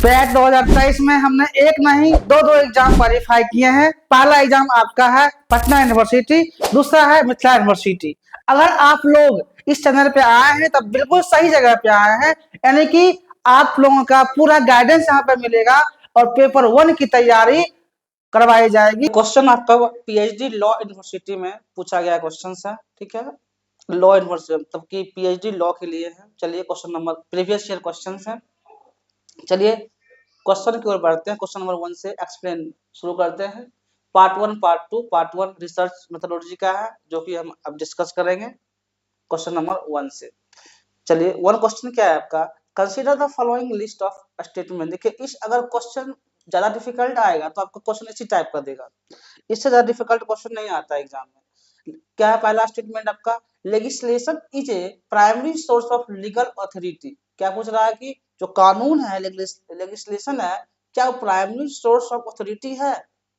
PAT 2023 में हमने एक नहीं दो एग्जाम क्वालिफाई किए हैं। पहला एग्जाम आपका है पटना यूनिवर्सिटी, दूसरा है मिथिला यूनिवर्सिटी। अगर आप लोग इस चैनल पे आए हैं तब बिल्कुल सही जगह पे आए हैं, यानी कि आप लोगों का पूरा गाइडेंस यहाँ पे मिलेगा और पेपर 1 की तैयारी करवाई जाएगी। क्वेश्चन आपका पीएचडी लॉ यूनिवर्सिटी में पूछा गया क्वेश्चन है, ठीक है। लॉ यूनिवर्सिटी मतलब कि पीएचडी लॉ के लिए है। चलिए question number previous year question है। चलिए क्वेश्चन की ओर बढ़ते हैं। क्वेश्चन नंबर 1 से एक्सप्लेन शुरू करते हैं। Part 1 part 2 part 1 research methodology का है, जो कि हम अब डिस्कस करेंगे क्वेश्चन नंबर 1 से। चलिए 1 क्वेश्चन क्या है आपका, consider the following list of statement. देखिए इस अगर क्वेश्चन ज्यादा डिफिकल्ट आएगा तो आपको क्वेश्चन इसी टाइप का देगा, इससे ज्यादा डिफिकल्ट क्वेश्चन नहीं आता एग्जाम में। क्या है पहला स्टेटमेंट आपका, legislation is a primary source of legal authority. क्या पूछ रहा है कि जो कानून है, लेजिस्लेशन है, क्या वो प्राइमरी सोर्स ऑफ अथॉरिटी है,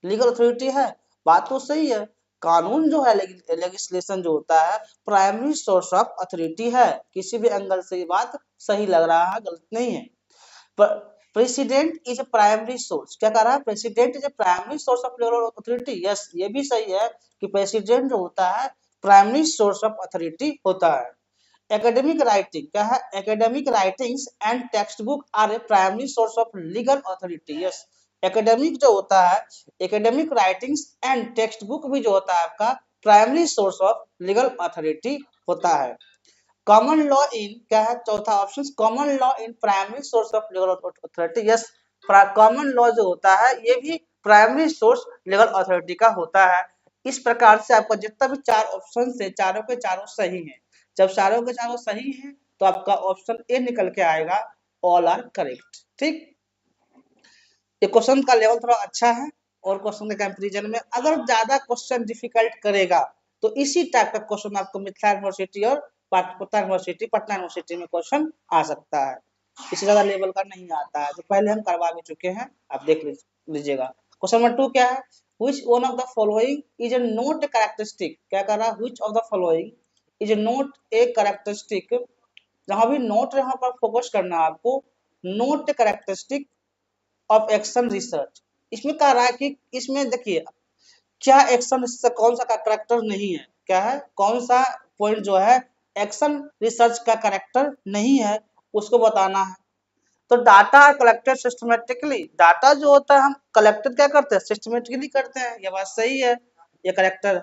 लीगल अथॉरिटी है? बात तो सही है, कानून जो है लेजिस्लेशन जो होता है प्राइमरी सोर्स ऑफ अथॉरिटी है। किसी भी एंगल से ये बात सही लग रहा है, गलत नहीं है। President is a primary source, क्या कह रहा है, president is a primary source of legal authority. Yes, ये भी सही है कि प्रेसिडेंट जो होता है प्राइमरी सोर्स ऑफ अथॉरिटी होता है। एकेडमिक राइटिंग क्या है, academic writings and text book are a primary source of legal authority. Yes, academic जो होता है, academic writings and text book भी जो होता है आपका primary source of legal authority होता है। कॉमन लॉ इन क्या है, चौथा option, common law in primary source of legal authority. Yes, common law जो होता है ये भी प्राइमरी सोर्स लीगल अथॉरिटी का होता है। इस प्रकार से आपका जितना भी 4 ऑप्शन है, चारों के चारों सही हैं। जब चारों के चारों सही हैं तो आपका ऑप्शन ए निकल के आएगा, ऑल आर करेक्ट। ठीक, ये क्वेश्चन का लेवल थोड़ा अच्छा है और क्वेश्चन के कंपैरिजन में अगर ज्यादा क्वेश्चन डिफिकल्ट करेगा तो इसी टाइप का क्वेश्चन आपको मिथिला यूनिवर्सिटी और पटना यूनिवर्सिटी में क्वेश्चन आ सकता है। इससे ज्यादा लेवल का नहीं आता है, जो पहले हम करवा भी चुके हैं, आप देख लीजिएगा। क्वेश्चन नंबर 2 क्या है, which one of the following is a not a characteristic। क्या कर रहा है, which of the following is a not a characteristic। जहां भी नोट यहाँ पर फोकस करना है आपको, note characteristic of action research. इसमें कह रहा है कि इसमें देखिए क्या एक्शन रिसर्च कौन सा का करेक्टर नहीं है, क्या है कौन सा पॉइंट जो है एक्शन रिसर्च का करेक्टर नहीं है, उसको बताना है। तो डाटा कलेक्टेड सिस्टमेटिकली, डाटा जो होता है हम कलेक्टेड क्या करते हैं, सिस्टमेटिकली करते हैं। ये बात सही है, ये करेक्टर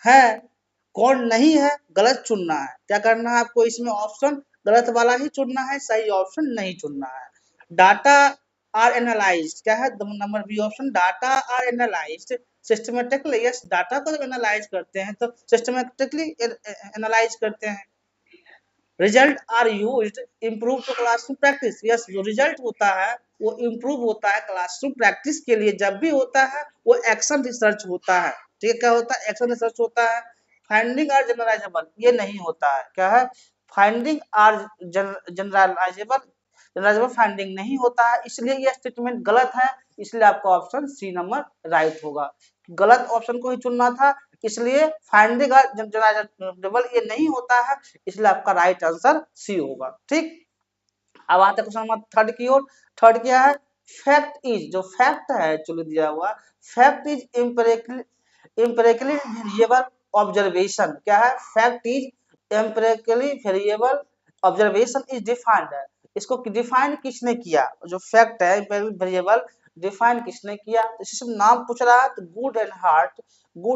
है। कौन नहीं है, गलत चुनना है। क्या करना है आपको, इसमें ऑप्शन गलत वाला ही चुनना है, सही ऑप्शन नहीं चुनना है। डाटा आर एनालाइज्ड, क्या है number B option, data are analysed systematically. Yes, data को जब एनालाइज करते हैं तो सिस्टमेटिकली एनालाइज करते हैं। Result are used improve to classroom practice. Yes, जो रिजल्ट होता है वो इम्प्रूव होता है क्लासरूम प्रैक्टिस के लिए। जब भी होता है वो एक्शन रिसर्च होता है। ठीक है, क्या होता है, एक्शन रिसर्च होता है। फाइंडिंग आर जनरलाइजेबल ये नहीं होता है, क्या है, फाइंडिंग आर जनरलाइजेबल फाइंडिंग नहीं होता है, इसलिए ये स्टेटमेंट गलत है। इसलिए आपका ऑप्शन सी नंबर राइट होगा। गलत ऑप्शन को ही चुनना था, इसलिए फाइंडिंग आर जनरलाइजेबल ये नहीं होता है, इसलिए आपका राइट आंसर सी होगा। ठीक, अब आते हैं क्वेश्चन नंबर 3 की ओर। 3 क्या है, फैक्ट इज, जो फैक्ट है एक्चुअली दिया हुआ, fact is empirically variable observation. क्या है, fact is empirically variable observation is defined है। इसको डिफाइन किसने किया, जो फैक्ट है वेरिएबल डिफाइन किसने किया, तो इसमें नाम पूछ रहा है तो गुड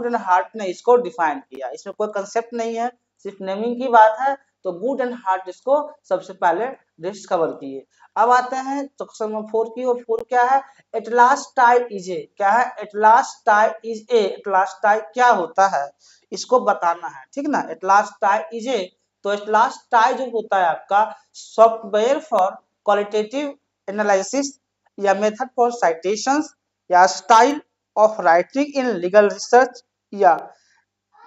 एंड हार्ट ने इसको डिफाइन किया। इसमें कोई कंसेप्ट नहीं है, सिर्फ नेमिंग की बात है। तो गुड एंड हार्ट इसको सबसे पहले डिस्कवर किए। अब आते हैं तो क्वेश्चन नंबर 4 की, और 4 क्या है, at last time is a. क्या है, at last time is a, at last time क्या होता है इसको बताना है। ठीक ना, at last time is a, तो एट लास्ट टाइम जो होता है आपका सॉफ्टवेयर फॉर क्वालिटेटिव एनालिसिस या मेथड फॉर साइटेशंस या style of writing in legal research या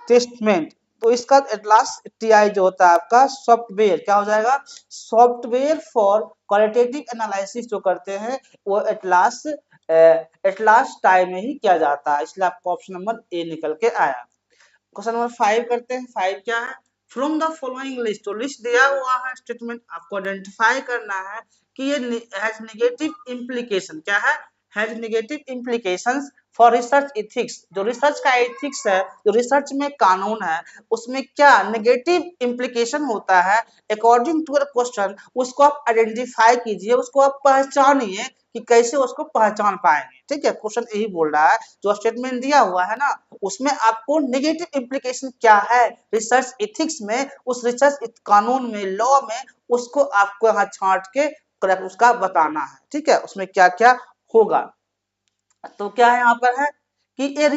टेस्टमेंट। तो इसका एटलास टीआई जो होता है आपका सॉफ्टवेयर क्या हो जाएगा, सॉफ्टवेयर फॉर क्वालिटेटिव एनालिसिस जो करते हैं वो एटलास टाइम में ही किया जाता है, इसलिए आपका ऑप्शन नंबर ए निकल के आया। क्वेश्चन नंबर 5 करते हैं। 5 क्या है, फ्रॉम द फॉलोइंग लिस्ट, तो लिस्ट दिया हुआ है स्टेटमेंट, आपको आइडेंटिफाई करना है कि ये हैज नेगेटिव इम्प्लीकेशन, क्या है, has negative implications for research ethics. जो रिसर्च का एथिक्स है, जो रिसर्च में कानून है, उसमें क्या नेगेटिव इम्प्लीकेशन होता है अकॉर्डिंग टू योर क्वेश्चन, उसको आप आइडेंटिफाई कीजिए, उसको आप पहचानिए कि कैसे उसको पहचान पाएंगे। ठीक है, क्वेश्चन यही बोल रहा है, जो स्टेटमेंट दिया हुआ है ना, उसमें आपको नेगेटिव इम्प्लीकेशन क्या है रिसर्च एथिक्स में, उस रिसर्च कानून में, लॉ में, उसको आपको यहाँ छांट के करेक्ट उसका बताना है। ठीक है, उसमें क्या क्या होगा। तो क्या है यहाँ पर है कि a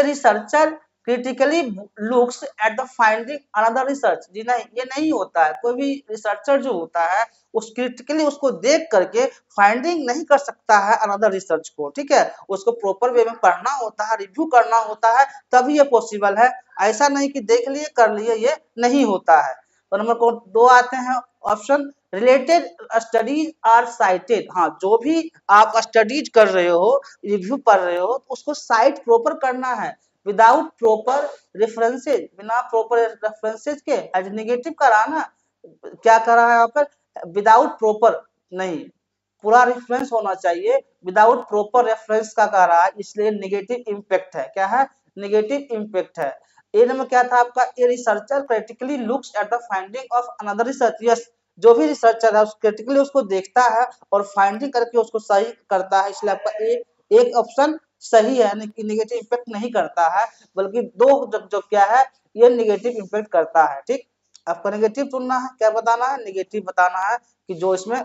researcher critically looks at the finding another research. जी नहीं, ये नहीं होता है, कोई भी रिसर्चर जो होता है उस क्रिटिकली उसको देख करके फाइंडिंग नहीं कर सकता है अनदर रिसर्च को। ठीक है, उसको प्रॉपर वे में पढ़ना होता है, रिव्यू करना होता है, तभी ये पॉसिबल है। ऐसा नहीं कि देख लिए कर लिए, ये नहीं होता है। तो नंबर 2 आते हैं option, related studies are cited. हाँ, जो भी आप स्टडीज कर रहे हो, रिव्यू पढ़ रहे हो, तो उसको साइट प्रॉपर करना है विदाउट प्रॉपर रेफरेंसेज, बिना प्रॉपर रेफरेंसेज के। एज नेगेटिव कराना, क्या करा है यहाँ पर, विदाउट प्रॉपर नहीं, पूरा रेफरेंस होना चाहिए, विदाउट प्रॉपर रेफरेंस का कह रहा है, इसलिए नेगेटिव इम्पैक्ट है। क्या है, नेगेटिव इम्पैक्ट है। ए नंबर क्या था आपका, ए researcher critically looks at the finding of another research. Yes, जो भी रिसर्चर है क्रिटिकली उसको देखता है और फाइंडिंग करके उसको सही करता है, इसलिए आपका ए एक ऑप्शन सही है, नेगेटिव इम्पैक्ट नहीं करता है, बल्कि दो जो क्या है, ये नेगेटिव इम्पैक्ट करता है। ठीक, आपको नेगेटिव चुनना है, क्या बताना है, नेगेटिव बताना है कि जो इसमें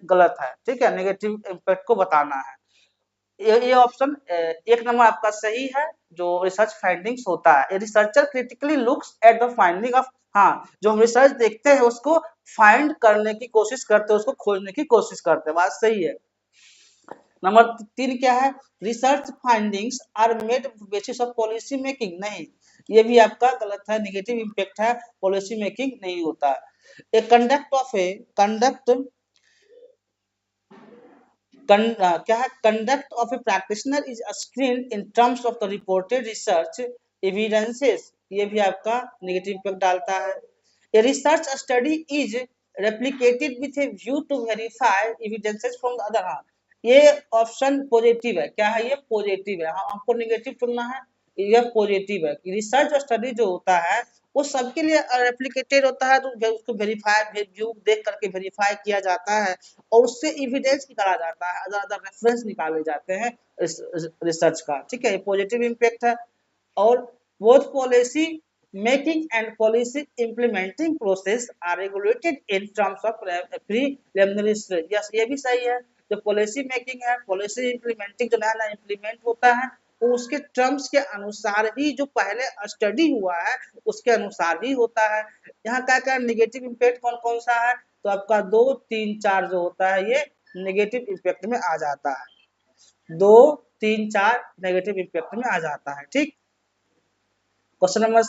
गलत है। ठीक है, नेगेटिव इम्पैक्ट को बताना है। ये ऑप्शन एक नंबर आपका सही है, जो रिसर्च फाइंडिंग्स होता है। Researcher critically looks at the finding of, हाँ, जो हम रिसर्च देखते हैं उसको फाइंड करने की कोशिश करते हैं, उसको खोजने की कोशिश करते हैं, बात सही है। नंबर 3 क्या है, research findings are made basis of policy making. नहीं, ये भी आपका गलत है, नेगेटिव इम्पैक्ट है, पॉलिसी मेकिंग नहीं होता है। कंडक्ट क्या है, conduct of a practitioner is screen in terms of the reported research evidences. ये भी आपका नेगेटिव इम्पैक्ट डालता है। A research study is replicated with a view to verify evidences from the other. हाँ, ये ऑप्शन पॉजिटिव है। क्या है, ये पॉजिटिव है। हाँ, आपको नेगेटिव चुनना है, ये पॉजिटिव है कि रिसर्च स्टडी जो होता है वो सबके लिए रेप्लिकेटेड होता है, तो उसको वेरीफाई व्यू देख करके वेरीफाई किया जाता है और उससे एविडेंस निकाला जाता है, अदर अदर रेफरेंस निकाले जाते हैं रिसर्च का। ठीक है, ये पॉजिटिव इम्पैक्ट है। और both policy making and policy implementing process are regulated in terms of preliminary stage. Yes, ये भी सही है। जो पॉलिसी मेकिंग है, पॉलिसी इम्प्लीमेंटिंग, जो नया नया इम्प्लीमेंट होता है, वो उसके टर्म्स के अनुसार ही, जो पहले स्टडी हुआ है उसके अनुसार ही होता है। यहाँ क्या क्या नेगेटिव इम्पैक्ट कौन कौन सा है, तो आपका 2, 3, 4 जो होता है ये नेगेटिव इम्पैक्ट में आ जाता है। 2, 3, 4 नेगेटिव इम्पैक्ट में आ जाता है। ठीक, क्वेश्चन नंबर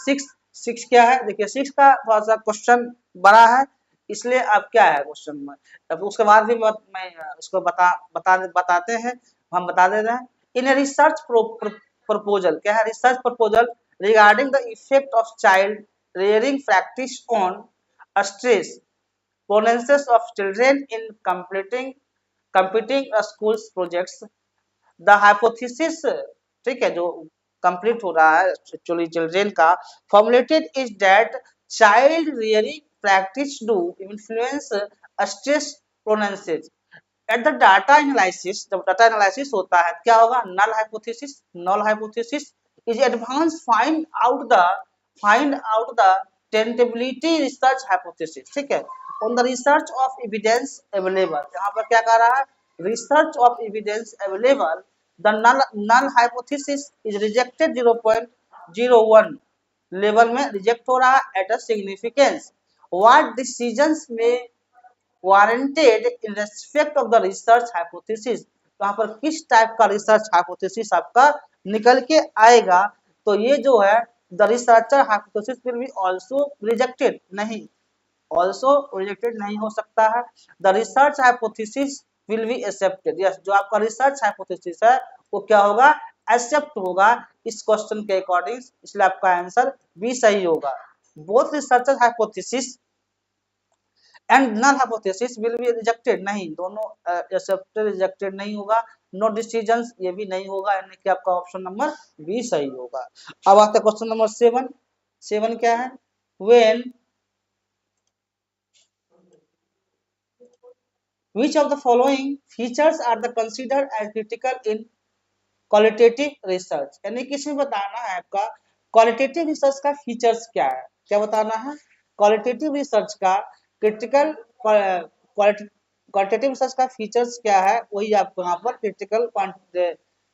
6 क्या है, देखिए 6 का थोड़ा सा क्वेश्चन बड़ा है, इसलिए अब क्या है क्वेश्चन में, अब उसके बाद भी मैं उसको बताते हैं, हम बता देते हैं। इन रिसर्च प्रपोजल, क्या है, research proposal regarding the effect of child rearing practice on stress pronounces of children in completing a school's projects, the hypothesis, ठीक है, जो कंप्लीट हो रहा है एक्चुअली चिल्ड्रेन का, formulated is that child rearing practice do influence stress pronenesses at the data analysis. जब data analysis होता है क्या होगा, null hypothesis is advance find out the testability research hypothesis. ठीक है, on the research of evidence available, यहाँ पर क्या कह रहा है, research of evidence available the null hypothesis is rejected 0.01 level में रिजेक्ट हो रहा है at a significance. What decisions में warranted in respect of the research hypothesis, यहाँ पर किस टाइप का रिसर्च हाइपोथेसिस आपका निकल के आएगा, तो ये जो है the researcher hypothesis will be also rejected, नहीं, आल्सो रिजेक्टेड नहीं हो सकता है। The research hypothesis will B accepted. Yes, जो आपका रिसर्च हाइपोथेसिस है वो क्या होगा, एक्सेप्ट होगा इस क्वेश्चन के अकॉर्डिंग, इसलिए आपका आंसर बी सही होगा। Both researcher hypothesis and null hypothesis will be rejected, नहीं दोनों एक्सेप्टेड रिजेक्टेड नहीं होगा। नो डिसीजंस ये भी नहीं होगा, यानी कि आपका ऑप्शन नंबर बी सही होगा। अब आता है क्वेश्चन नंबर 7। 7 क्या है? When which of the following features are the considered as critical in qualitative research, यानी कि इसमें बताना है आपका क्वालिटेटिव रिसर्च का फीचर्स क्या है। क्या बताना है? क्वालिटेटिव रिसर्च का क्रिटिकल क्वालिटेटिव रिसर्च का फीचर्स क्या है, वही आपको यहाँ पर क्रिटिकल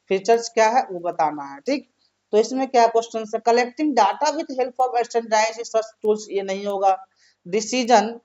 फीचर्स क्या है वो बताना है। ठीक, तो इसमें क्या क्वेश्चन है? Collecting data with help of standardised research tools, ये नहीं होगा। Decision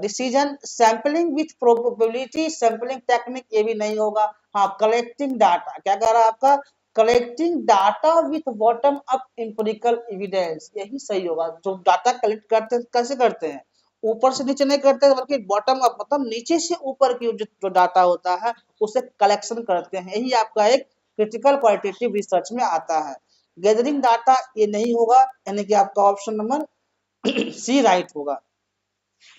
decision sampling with probability sampling technique, ये भी नहीं होगा। हाँ, कलेक्टिंग डाटा, क्या कह रहा है आपका? Collecting data with bottom up empirical evidence, यही सही होगा। जो डाटा कलेक्ट करते हैं कैसे करते हैं? ऊपर से नीचे नहीं करते बल्कि बॉटम अप, मतलब नीचे से ऊपर की जो डाटा होता है उसे कलेक्शन करते हैं, यही आपका एक क्रिटिकल क्वालिटेटिव रिसर्च में आता है। गैदरिंग डाटा ये नहीं होगा, यानी कि आपका ऑप्शन नंबर सी राइट होगा।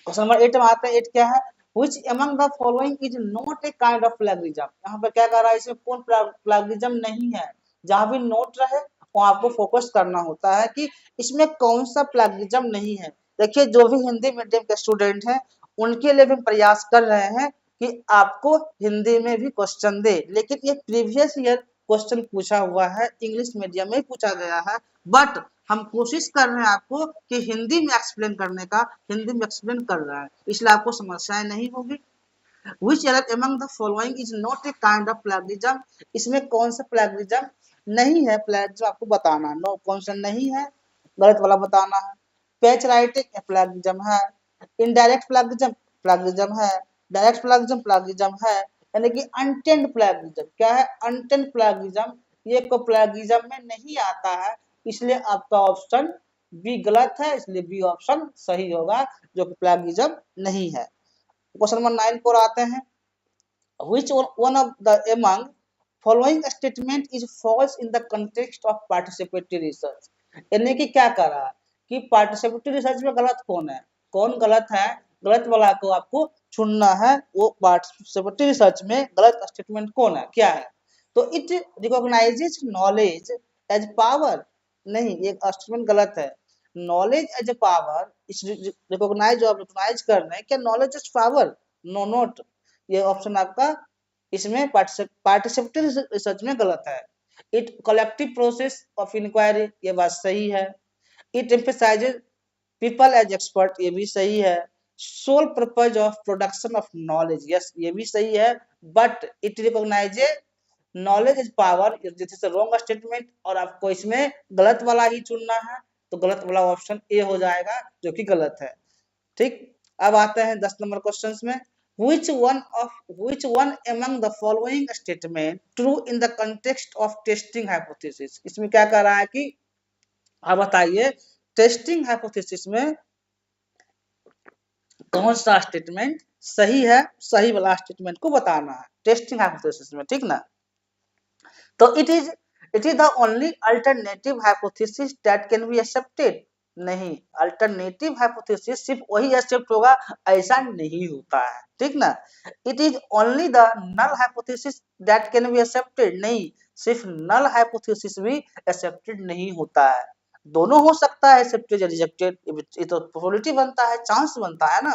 क्वेश्चन नंबर 8 में आते हैं। 8 क्या है? Which among the following is not a kind of plagiarism, यहाँ पर क्या कर रहा है? इसमें कौन प्लेगरिज्म नहीं है? जहां भी नोट रहे वहां आपको फोकस करना होता है कि इसमें कौन सा प्लेगरिज्म नहीं है। देखिए, जो भी हिंदी मीडियम के स्टूडेंट हैं उनके लिए भी प्रयास कर रहे हैं कि आपको हिंदी में भी क्वेश्चन दे, लेकिन ये प्रीवियस ईयर क्वेश्चन पूछा हुआ है, इंग्लिश मीडियम में पूछा गया है, बट हम कोशिश कर रहे हैं आपको कि हिंदी में एक्सप्लेन करने का, हिंदी में एक्सप्लेन कर रहा है, इसलिए आपको समस्याएं नहीं होगी। Which error among the following is not a kind of plagiarism, इसमें कौन सा प्लेगरिज्म नहीं है? प्लेगरिज्म आपको बताना, नो कौन सा नहीं है, गलत वाला बताना है। पैच राइटिंग प्लेगरिज्म है, इनडायरेक्ट प्लेगरिज्म प्लेगरिज्म है, डायरेक्ट प्लेगरिज्म प्लेगरिज्म है, यानी कि अनटेंड प्लेगरिज्म क्या है? अनटेंड प्लेगरिज्म, ये को प्लेगरिज्म में नहीं आता है, इसलिए आपका ऑप्शन बी गलत है, इसलिए बी ऑप्शन सही होगा, जो कि प्लेगरिज्म नहीं है। क्वेश्चन नंबर 9 पर आते हैं। Which one of the among following statement is false in the context of participatory research, यानी कि क्या कर रहा है कि पार्टिसिपेटरी रिसर्च में गलत कौन है? कौन गलत है? गलत वाला को आपको चुनना है, वो पार्टिसिपेटरी रिसर्च में गलत स्टेटमेंट कौन है, क्या है? तो it recognises knowledge as power, नहीं, ये स्टेटमेंट गलत है। Knowledge as a power, is recognise, जो आप रिकॉग्नाइज कर रहे हैं, क्या knowledge as power? No, not, ये ऑप्शन आपका इसमें पार्टिसिपेटरी रिसर्च में गलत है। It collective process of inquiry, ये बात सही है। It emphasises people as expert, ये भी सही है। Sole purpose of production of knowledge, yes, ये भी सही है, but it recognises knowledge is power, this is wrong statement, और आपको इसमें गलत वाला ही चुनना है, तो गलत वाला ऑप्शन ए हो जाएगा, जो कि गलत है। ठीक, अब आते हैं 10 नंबर क्वेश्चन में। which one among the following statement true in the context of testing hypothesis, इसमें क्या कह रहा है कि आप बताइए टेस्टिंग हाइपोथेसिस में कौन सा स्टेटमेंट सही है? सही वाला स्टेटमेंट को बताना है टेस्टिंग हाइपोथेसिस में, ठीक ना? तो it is the only alternative hypothesis that can be accepted, नहीं, अल्टरनेटिव हाइपोथेसिस सिर्फ वही एक्सेप्ट होगा, ऐसा नहीं होता है, ठीक ना? It is only the null hypothesis that can be accepted, नहीं, सिर्फ नल हाइपोथेसिस भी एक्सेप्टेड नहीं होता है, दोनों हो सकता है, एक्सेप्टेड या रिजेक्टेड, ये तो प्रोबेबिलिटी बनता है, चांस बनता है ना।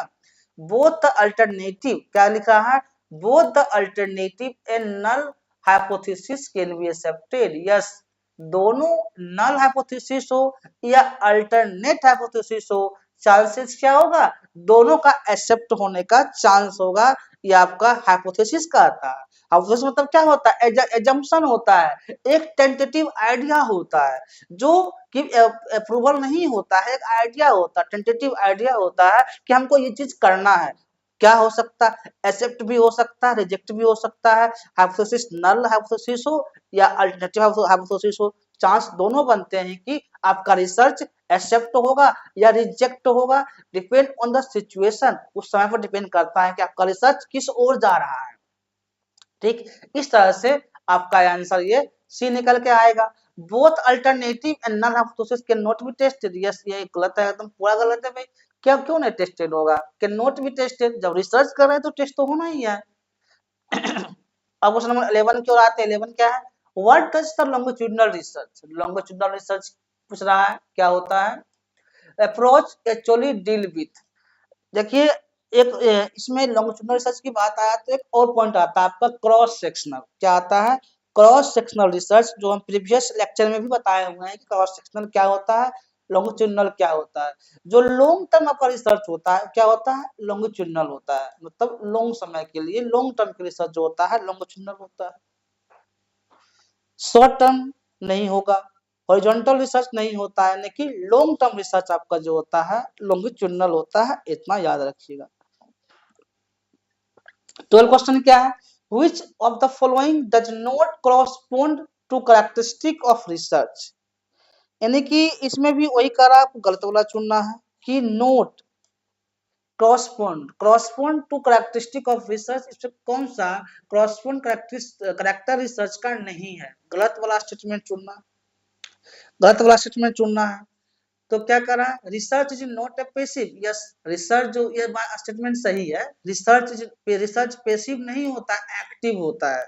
बोथ द अल्टरनेटिव, क्या लिखा है? Both the alternative and null hypothesis can be accepted, yes, दोनों नल हाइपोथेसिस हो या अल्टरनेट हाइपोथेसिस हो, चांसेस क्या होगा? दोनों का एक्सेप्ट होने का चांस होगा, ये आपका हाइपोथेसिस का आता है। हाइपोथेसिस मतलब क्या होता है? एजम्पशन होता है, एक टेंटेटिव आइडिया होता है, जो कि अप्रूवल नहीं होता है, एक आइडिया होता है, टेंटेटिव आइडिया होता है कि हमको ये चीज करना है। क्या हो सकता है? एक्सेप्ट भी हो सकता है, रिजेक्ट भी हो सकता है, हाइपोथेसिस नल हाइपोथेसिस हो या अल्टरनेटिव हाइपोथेसिस हो, चांस दोनों बनते हैं कि आपका रिसर्च एक्सेप्ट होगा या रिजेक्ट होगा, डिपेंड ऑन द सिचुएशन, उस समय पर डिपेंड करता है कि आपका रिसर्च किस ओर जा रहा है। ठीक, इस तरह से आपका आंसर ये सी निकल के आएगा। Both alternative and null hypothesis can not be tested. Yes, ये गलत है, एकदम पूरा गलत है भाई। क्या क्यों नहीं टेस्टेड होगा? कैन नॉट बी टेस्टेड, जब रिसर्च कर रहे हैं तो टेस्ट तो होना ही है। अब क्वेश्चन नंबर 11 की ओर आते हैं। 11 क्या है? What does the longitudinal research, longitudinal research पूछ रहा है, क्या होता है? अप्रोच एक्चुअली डील विथ, देखिए एक इसमें लॉन्गिट्यूडिनल रिसर्च की बात आया तो एक और पॉइंट आता है आपका क्रॉस सेक्शनल। क्या आता है? क्रॉस सेक्शनल रिसर्च, जो हम प्रीवियस लेक्चर में भी बताए हुए हैं कि क्रॉस सेक्शनल क्या होता है, लॉन्गिट्यूडिनल क्या होता है। जो लॉन्ग टर्म आपका रिसर्च होता है क्या होता है? लॉन्गिट्यूडिनल होता है, मतलब लॉन्ग समय के लिए, लॉन्ग टर्म के रिसर्च जो होता है लॉन्गिट्यूडिनल होता है। शॉर्ट टर्म नहीं होगा, हॉरिजॉन्टल रिसर्च नहीं होता है, लेकिन लॉन्ग टर्म रिसर्च आपका जो होता है लॉन्गिट्यूडिनल होता है, इतना याद रखिएगा। 12 क्वेश्चन क्या है? Which of the following does not correspond to characteristic of research, यानी कि इसमें भी वही करा, आपको गलत वाला चुनना है कि note correspond to characteristic of research, इसमें कौन सा correspond करेक्टर रिसर्च का नहीं है, गलत वाला स्टेटमेंट चुनना, गलत वाला स्टेटमेंट चुनना है। तो क्या करा? Research is not a passive. Yes, research जो ये स्टेटमेंट सही है, रिसर्च पेसिव नहीं होता, एक्टिव होता है।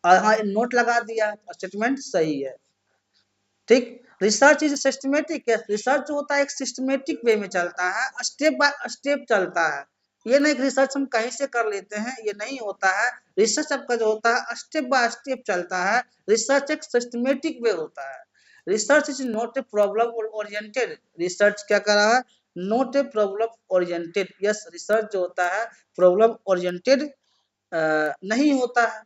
और हाँ नोट लगा दिया, स्टेटमेंट सही है। ठीक, रिसर्च इज सिस्टमेटिक। रिसर्च जो होता है एक सिस्टमेटिक वे में चलता है, स्टेप बाय स्टेप चलता है। ये नहीं कि रिसर्च हम कहीं से कर लेते हैं, ये नहीं होता है। रिसर्च आपका जो होता है स्टेप बाय स्टेप चलता है, रिसर्च एक सिस्टमेटिक वे होता है। Research is not a problem oriented, research क्या कर रहा है? Not a problem oriented. Yes, research जो होता है प्रॉब्लम ओरिएंटेड नहीं होता है,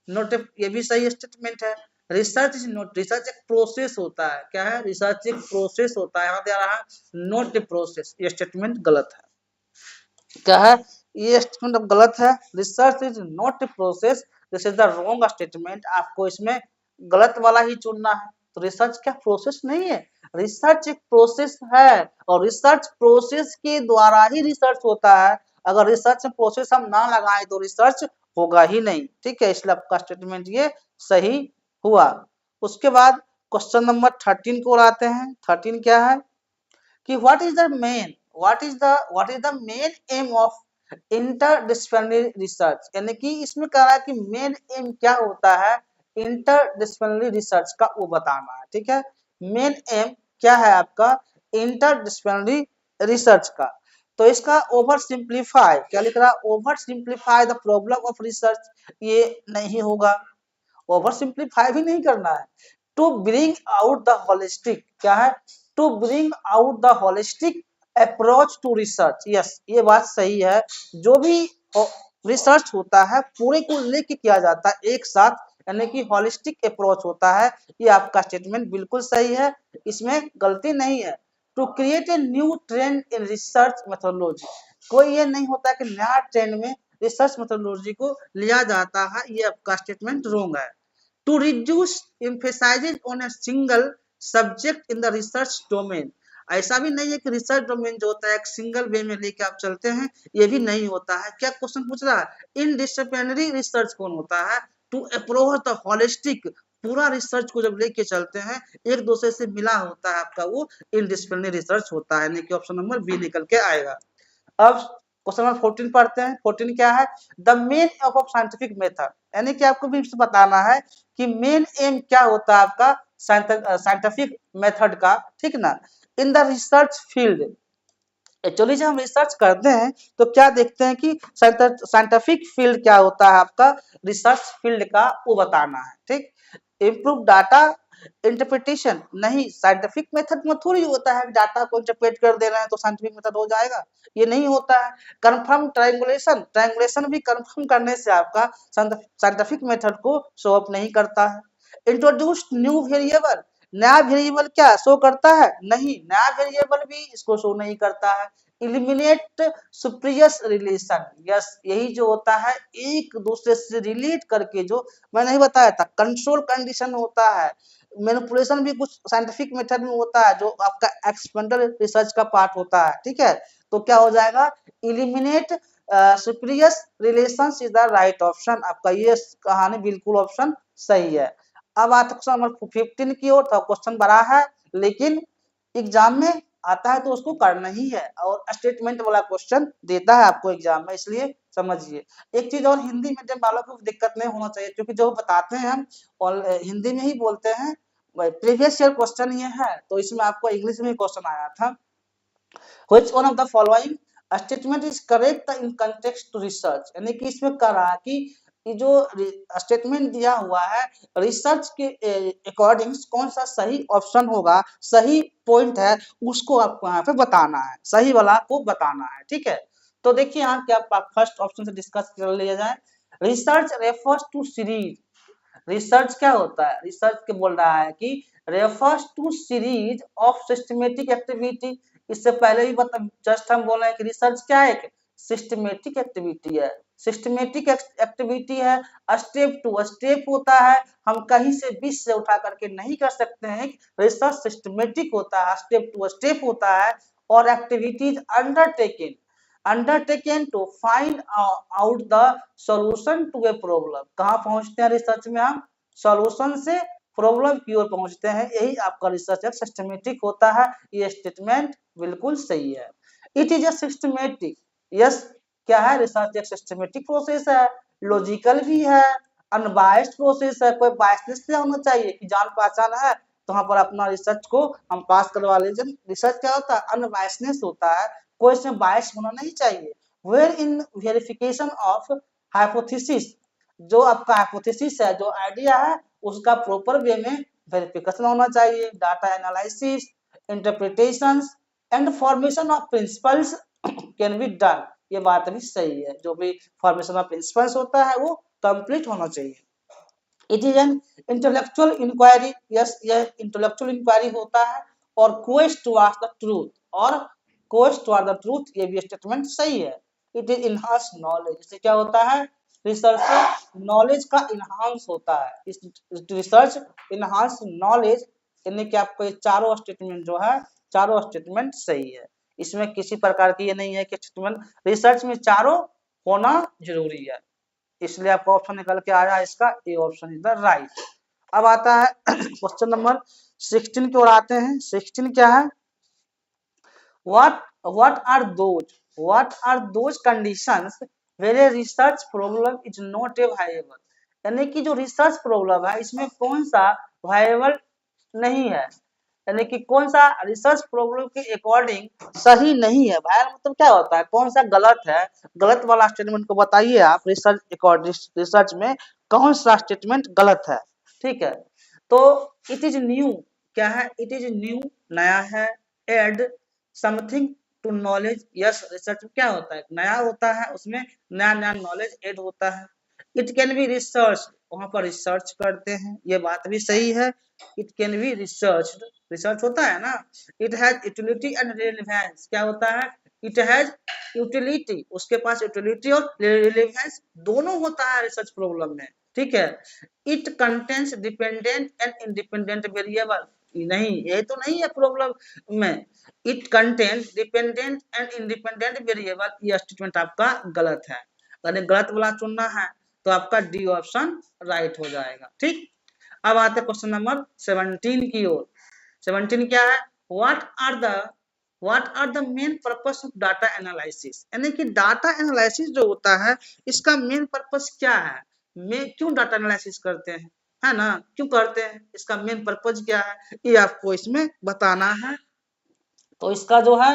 नॉट ए, ये भी सही स्टेटमेंट है। रिसर्च इज नॉट, रिसर्च एक प्रोसेस होता है, क्या है? रिसर्च एक प्रोसेस होता है, यहाँ दे रहा है नॉट ए प्रोसेस, ये स्टेटमेंट गलत है। क्या है? ये स्टेटमेंट अब गलत है, research is not a process, this is the wrong statement. आपको इसमें गलत वाला ही चुनना है। तो रिसर्च क्या प्रोसेस नहीं है? रिसर्च एक प्रोसेस है, और रिसर्च प्रोसेस के द्वारा ही रिसर्च होता है। अगर रिसर्च में प्रोसेस हम ना लगाएं तो रिसर्च होगा ही नहीं। ठीक है, इसलिए आपका स्टेटमेंट ये सही हुआ। उसके बाद क्वेश्चन नंबर 13 को आते हैं। 13 क्या है कि what is the main M of interdisciplinary research, यानी कि इसमें कह रहा है कि मेन एम क्या होता है इंटरडिसिप्लिनरी रिसर्च का, वो बताना है। ठीक है, मेन एम क्या है आपका इंटरडिसिप्लिनरी रिसर्च का। तो इसका ओवर सिंप्लीफाई, क्या लिख रहा है? Oversimplify the problem of research, ये नहीं होगा, ओवर सिंप्लीफाई भी नहीं करना है। To bring out the holistic, क्या है? To bring out the holistic approach to research. Yes, ये बात सही है, जो भी रिसर्च होता है पूरे को लेके किया जाता है एक साथ, यानी कि होलिस्टिक अप्रोच होता है। ये आपका स्टेटमेंट बिल्कुल सही है, इसमें गलती नहीं है। To create a new trend in research methodology, कोई ये नहीं होता कि नया ट्रेंड में रिसर्च मेथोडोलॉजी को लिया जाता है, ये आपका स्टेटमेंट रॉन्ग है। To reduce emphasise on a single subject in the research domain, ऐसा भी नहीं है कि रिसर्च डोमेन जो होता है एक सिंगल वे में लेके आप चलते हैं, ये भी नहीं होता है। क्या क्वेश्चन पूछ रहा है? इन डिसिप्लिनरी रिसर्च कौन होता है? टू अप्रोच द होलिस्टिक, पूरा रिसर्च को जब लेके चलते हैं एक दूसरे से मिला होता है आपका, वो इन डिसिप्लिनरी रिसर्च होता है, यानी कि ऑप्शन नंबर बी निकल के आएगा। अब क्वेश्चन नंबर 14 पढ़ते हैं। 14 क्या है? The main M of scientific method, यानी कि आपको भी बताना है कि मेन एम क्या होता है आपका साइंटिफिक मेथड का। ठीक ना? इन द रिसर्च फील्ड, एक्चुअली जब हम रिसर्च करते हैं तो क्या देखते हैं कि साइंटिफिक फील्ड क्या होता है आपका, रिसर्च फील्ड का, वो बताना है। ठीक, इम्प्रूव डाटा इंटरप्रिटेशन, नहीं, साइंटिफिक मेथड में थोड़ी होता है डाटा को इंटरप्रेट कर दे रहे हैं तो साइंटिफिक मेथड हो जाएगा, ये नहीं होता है। कंफर्म ट्रायंगुलेशन, ट्रायंगुलेशन भी कंफर्म करने से आपका साइंटिफिक मेथड को शो अप नहीं करता है। इंट्रोड्यूस न्यू वेरिएबल, नया वेरिएबल क्या शो करता है? नहीं, नया वेरिएबल भी इसको शो नहीं करता है। इलिमिनेट सुप्रियस रिलेशन, यस, यही जो होता है एक दूसरे से रिलेट करके, जो मैं नहीं बताया था कंट्रोल कंडीशन होता है। मैनिपुलेशन भी कुछ साइंटिफिक मेथड में होता है, जो आपका एक्सपेरिमेंटल रिसर्च का पार्ट होता है। ठीक है, तो क्या हो जाएगा? Eliminate spurious relations is the right option, आपका ये कहानी बिल्कुल ऑप्शन सही है। अब आता है क्वेश्चन नंबर 15 की ओर। तो क्वेश्चन बड़ा है लेकिन एग्जाम में आता है तो उसको करना ही है, और स्टेटमेंट वाला क्वेश्चन देता है आपको एग्जाम में, इसलिए समझिए। एक चीज और, हिंदी मीडियम वालों को दिक्कत नहीं होना चाहिए, क्योंकि जो बताते हैं हम और हिंदी में ही बोलते हैं। प्रीवियस ईयर क्वेश्चन ये है, तो इसमें आपको इंग्लिश में क्वेश्चन आया था। Which one of the following statement is correct in context to research, यानी कि इसमें कह रहा है कि ये जो स्टेटमेंट दिया हुआ है रिसर्च के अकॉर्डिंग कौन सा सही ऑप्शन होगा, सही पॉइंट है, उसको आपको यहाँ पे बताना है, सही वाला को बताना है। ठीक है, तो देखिए यहाँ क्या फर्स्ट ऑप्शन से डिस्कस कर लिया जाए। Research refers to series. Research क्या होता है? रिसर्च के बोल रहा है कि refers to series of systematic activity. इससे पहले भी जस्ट हम बोल रहे हैं कि रिसर्च क्या है? एक सिस्टमेटिक एक्टिविटी है। सिस्टमेटिक एक्टिविटी है, स्टेप टू स्टेप होता है, हम कहीं से बीच से उठा करके नहीं कर सकते हैं। रिसर्च सिस्टमेटिक होता है, स्टेप टू स्टेप होता है, और activities undertaken to find out the solution to a problem. कहाँ पहुंचते हैं रिसर्च में? हम सॉल्यूशन से प्रॉब्लम की ओर पहुंचते हैं, यही आपका रिसर्च एक सिस्टमेटिक होता है। ये स्टेटमेंट बिल्कुल सही है। It is a systematic, yes क्या है? रिसर्च एक सिस्टमेटिक प्रोसेस है, लॉजिकल भी है, अनबायस्ड प्रोसेस है। कोई बायसनेस नहीं होना चाहिए कि जान पहचान है तो वहां पर अपना रिसर्च को हम पास करवा लीजिए। रिसर्च क्या होता है? अनबायसनेस होता है, कोई इसमें बायस होना नहीं चाहिए। Where in verification of hypothesis, जो आपका हाइपोथेसिस है, जो आइडिया है, उसका प्रॉपर वे में वेरिफिकेशन होना चाहिए। Data analysis, interpretations and formation of principles can be done. ये बात भी सही है, जो भी फॉर्मेशन ऑफ प्रिंसिपल्स होता है वो कंप्लीट होना चाहिए। It is an intellectual inquiry, yes यह इंटेलेक्चुअल इंक्वायरी होता है। और क्वेस्ट टुवर्ड्स द ट्रूथ, और क्वेस्ट टुवर्ड्स द ट्रूथ, ये भी स्टेटमेंट सही है। इट इज इनहांस नॉलेज, इससे क्या होता है? रिसर्च से नॉलेज का इनहांस होता है। रिसर्च इनहांस नॉलेज, यानी कि आपको ये चारों स्टेटमेंट जो है, चारों स्टेटमेंट सही है। इसमें किसी प्रकार की ये नहीं है कि स्टेटमेंट, रिसर्च में चारों होना जरूरी है, इसलिए आपको ऑप्शन निकल के आया इसका A option is the right. अब आता है क्वेश्चन नंबर 16 की ओर आते हैं। 16 क्या है? what are those conditions where a research problem is not a viable, यानी कि जो रिसर्च प्रॉब्लम है इसमें कौन सा वायबल नहीं है, यानी कि कौन सा रिसर्च प्रॉब्लम के अकॉर्डिंग सही नहीं है। वायबल मतलब क्या होता है? कौन सा गलत है? गलत वाला स्टेटमेंट को बताइए आप। रिसर्च अकॉर्डिंग रिसर्च में कौन सा स्टेटमेंट गलत है? ठीक है, तो इट इज न्यू, क्या है? इट इज न्यू, नया है। Add something to knowledge, yes research में क्या होता है? नया होता है, उसमें नया नया नॉलेज ऐड होता है। इट कैन बी रिसर्च, वहां पर रिसर्च करते हैं, ये बात भी सही है। It can be research, research होता है ना। It has utility and relevance, क्या होता है? इट हैज यूटिलिटी, उसके पास यूटिलिटी और रिलेवेंस दोनों होता है रिसर्च प्रॉब्लम में। ठीक है। It contains dependent and independent variable, नहीं ये तो नहीं है प्रॉब्लम में। It contains dependent and independent variable, ये स्टेटमेंट आपका गलत है। अगर गलत वाला चुनना है तो आपका डी ऑप्शन राइट हो जाएगा। ठीक, अब आते हैं क्वेश्चन नंबर 17 की ओर। 17 क्या है? What are the main purpose of data analysis, यानी कि डाटा एनालिसिस जो होता है इसका मेन पर्पस क्या है? क्यों डाटा एनालिसिस करते हैं, है ना? क्यों करते हैं, इसका मेन पर्पस क्या है, ये आपको इसमें बताना है। तो इसका जो है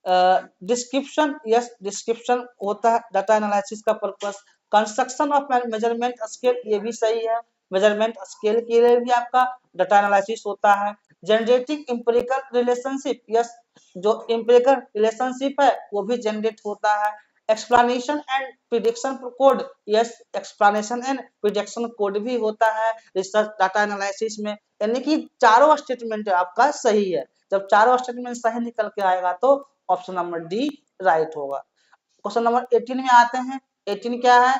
डिस्क्रिप्शन, यस डिस्क्रिप्शन होता है डाटा एनालिसिस का purpose. Construction of measurement scale, ये भी सही है, मेजरमेंट स्केल के लिए भी आपका डाटा एनालिसिस होता है। जनरेटिंग एम्पिरिकल रिलेशनशिप, यस जो एम्पिरिकल रिलेशनशिप है वो भी जनरेट होता है। Explanation and prediction code, yes explanation and prediction code भी होता है रिसर्च डाटा एनालिसिस में, यानी कि चारों स्टेटमेंट आपका सही है। जब चारों स्टेटमेंट सही निकल के आएगा तो ऑप्शन नंबर डी राइट होगा। क्वेश्चन नंबर 18 में आते हैं। 18 क्या है?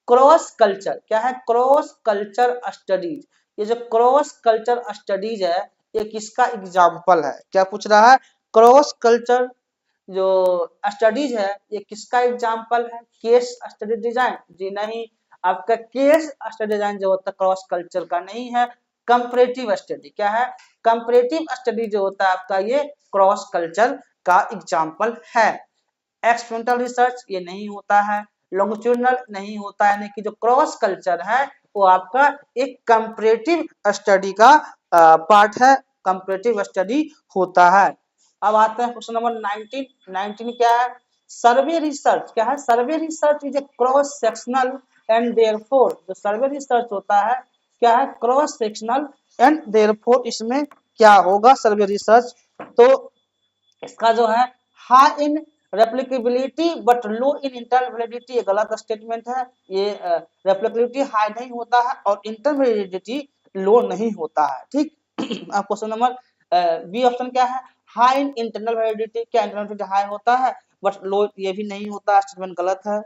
क्रॉस कल्चर, क्या है? क्रॉस कल्चर स्टडीज, ये जो क्रॉस कल्चर स्टडीज है ये किसका एग्जाम्पल है? क्या पूछ रहा है? क्रॉस कल्चर जो स्टडीज है ये किसका एग्जाम्पल है? केस स्टडी डिजाइन, जी नहीं। आपका केस स्टडी डिजाइन जो होता है क्रॉस कल्चर का नहीं है, कंपैरेटिव स्टडी क्या है, कंपैरेटिव स्टडी जो होता है आपका ये क्रॉस कल्चर का एग्जाम्पल है। एक्सपेरिमेंटल रिसर्च ये नहीं होता है, लॉन्गिट्यूडनल नहीं होता है, यानी कि जो क्रॉस कल्चर है वो आपका एक कंपैरेटिव स्टडी का पार्ट है, कंपैरेटिव स्टडी होता है। अब आते हैं क्वेश्चन नंबर 19। 19 क्या है, सर्वे रिसर्च क्या है, survey research is a cross sectional and therefore, जो सर्वे रिसर्च होता है क्या है, क्रॉस सेक्शनल एंड देयरफॉर इसमें क्या होगा सर्वे रिसर्च, तो इसका जो है high in replicability but low in internal validity, ये गलत स्टेटमेंट है, ये रेप्लिकेबिलिटी हाई नहीं होता है और इंटरनल वैलिडिटी लो नहीं होता है, ठीक। अब क्वेश्चन नंबर बी ऑप्शन क्या है, हाई इन इंटरनल वैलिडिटी, क्या इंटरनल वैलिडिटी हाई होता है बट लो ये भी नहीं होता, स्टेटमेंट गलत है।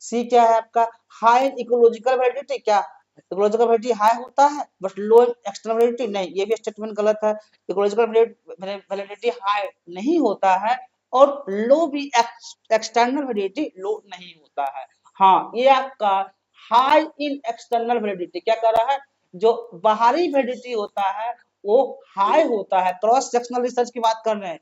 सी क्या है आपका, हाई इन इकोलॉजिकल वैलिडिटी, क्या इकोलॉजिकल वैलिडिटी हाई होता है but low in external validity, नहीं ये भी स्टेटमेंट गलत है, इकोलॉजिकल वैलिडिटी हाई नहीं होता है और लो भी एक्सटर्नल वैलिडिटी लो नहीं होता है। हाँ ये आपका हाई इन एक्सटर्नल वैलिडिटी क्या कर रहा है, जो बाहरी वैलिडिटी होता है वो हाई होता है, क्रॉस सेक्शनल रिसर्च की बात कर रहे हैं,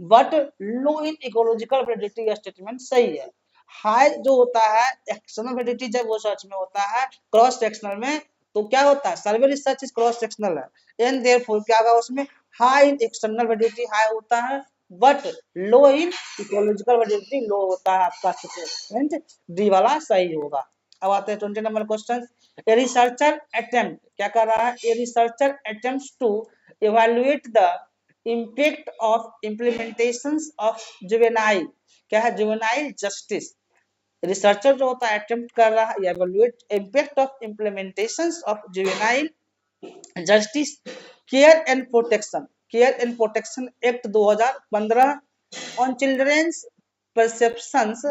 but low in ecological validity, statement सही है। हाई जो होता है एक्सटर्नल वैलिडिटी जब वो सर्च में होता है क्रॉस सेक्शनल में, तो क्या होता है survey research is cross sectional है एंड देयरफॉर क्या होगा उसमें high in external validity high होता है but low in ecological validity low होता है, आपका स्टेटमेंट डी वाला सही होगा। अब आते हैं 20 number question. A researcher attempt क्या कर रहा है, a researcher attempts to evaluate the impact of implementations of juvenile, क्या है जुवेनाइल जस्टिस, रिसर्चर जो होता है अटेम्प्ट कर रहा है evaluate impact of implementations of juvenile justice care and protection act 2015 on children's perceptions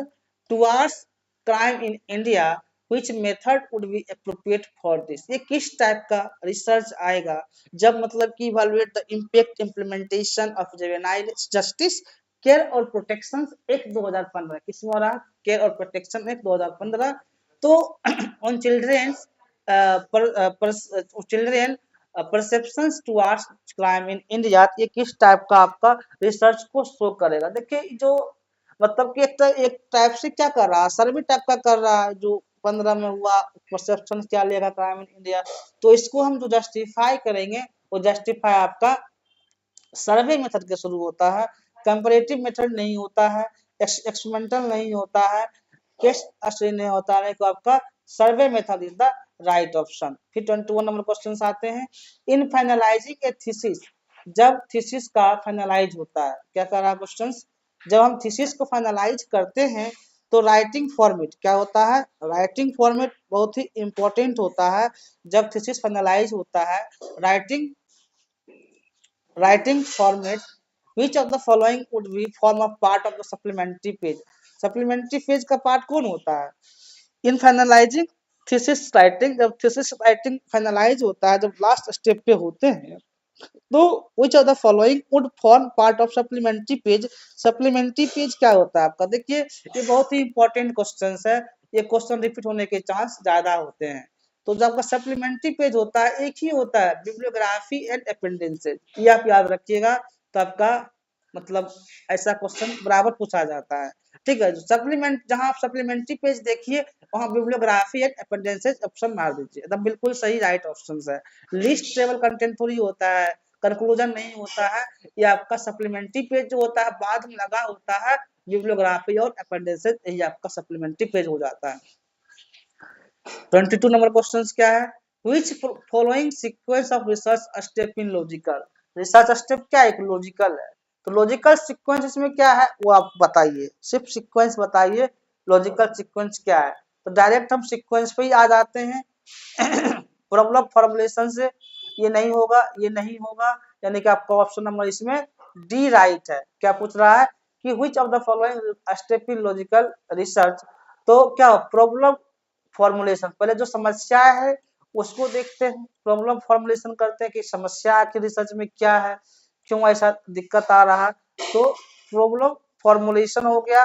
towards crime in India which method would be appropriate for this, ये किस टाइप का रिसर्च आएगा जब मतलब कि evaluate the impact implementation of juvenile justice care और protection act 2015, किसमें हो रहा है केयर और प्रोटेक्शन एक्ट 2015, तो on children's children perceptions towards crime in India, ये किस टाइप का आपका रिसर्च को शो करेगा। देखिए जो मतलब कि एक टाइप से क्या कर रहा है सर्वे टाइप का कर रहा है, जो 15 में हुआ परसेप्शन क्या लेगा क्राइम इन इंडिया, तो इसको हम जो जस्टिफाई करेंगे वो जस्टिफाई आपका सर्वे मेथड के शुरू होता है, कंपैरेटिव मेथड नहीं होता है, एक्सपेरिमेंटल नहीं होता है, टेस्ट स्टडी नहीं होता है, तो आपका survey method is the right option. फिर 21 नंबर क्वेश्चन आते हैं। इन फाइनलाइजिंग ए थीसिस, जब थीसिस का फाइनलाइज होता है, क्या कर रहा है क्वेश्चन, जब हम थीसिस को फाइनलाइज करते हैं तो राइटिंग फॉर्मेट क्या होता है, राइटिंग फॉर्मेट बहुत ही इंपॉर्टेंट होता है जब थीसिस फाइनलाइज होता है। Writing format which of the following would be form of part of the supplementary page, supplementary page का पार्ट कौन होता है, इन फाइनलाइजिंग थीसिस राइटिंग, जब थीसिस राइटिंग फाइनलाइज होता है, जब लास्ट स्टेप पे होते हैं, तो which of the following would form part of supplementary page, supplementary page क्या होता है आपका, देखिए ये बहुत ही इंपॉर्टेंट क्वेश्चन है, ये क्वेश्चन रिपीट होने के चांस ज्यादा होते हैं। तो जब आपका सप्लीमेंट्री पेज होता है एक ही होता है बिब्लियोग्राफी एंड अपेंडिसेस, ये आप याद रखिएगा, तो आपका मतलब ऐसा क्वेश्चन बराबर पूछा जाता है, ठीक है। सप्लीमेंट जहां आप सप्लीमेंट्री पेज देखिए वहां बिब्लियोग्राफी एंड अपेंडिसेस ऑप्शन मार दीजिए, एकदम बिल्कुल सही राइट ऑप्शन है। लिस्ट टेबल कंटेंट थोड़ी होता है, कंक्लूजन नहीं होता है, ये आपका सप्लीमेंट्री पेज जो होता है बाद में लगा होता है, बिब्लियोग्राफी और अपेंडिसेस, यही आपका सप्लीमेंट्री पेज हो जाता है। 22 नंबर क्वेश्चन क्या है, which following sequence of research step in logical, research step क्या एक लॉजिकल है, तो लॉजिकल सीक्वेंस इसमें क्या है वो आप बताइए, सिर्फ सीक्वेंस बताइए लॉजिकल सीक्वेंस क्या है, तो डायरेक्ट हम सीक्वेंस पे ही आ जाते हैं। प्रॉब्लम फॉर्मुलेशन से ये नहीं होगा, ये नहीं होगा, यानी कि आपका ऑप्शन नंबर इसमें डी राइट है। क्या पूछ रहा है कि which of the following step in logical research, तो क्या प्रॉब्लम फॉर्मुलेशन, पहले जो समस्या है उसको देखते हैं, प्रॉब्लम फॉर्मुलेशन करते हैं कि समस्या की रिसर्च में क्या है, क्यों ऐसा दिक्कत आ रहा है, तो प्रॉब्लम फॉर्मुलेशन हो गया,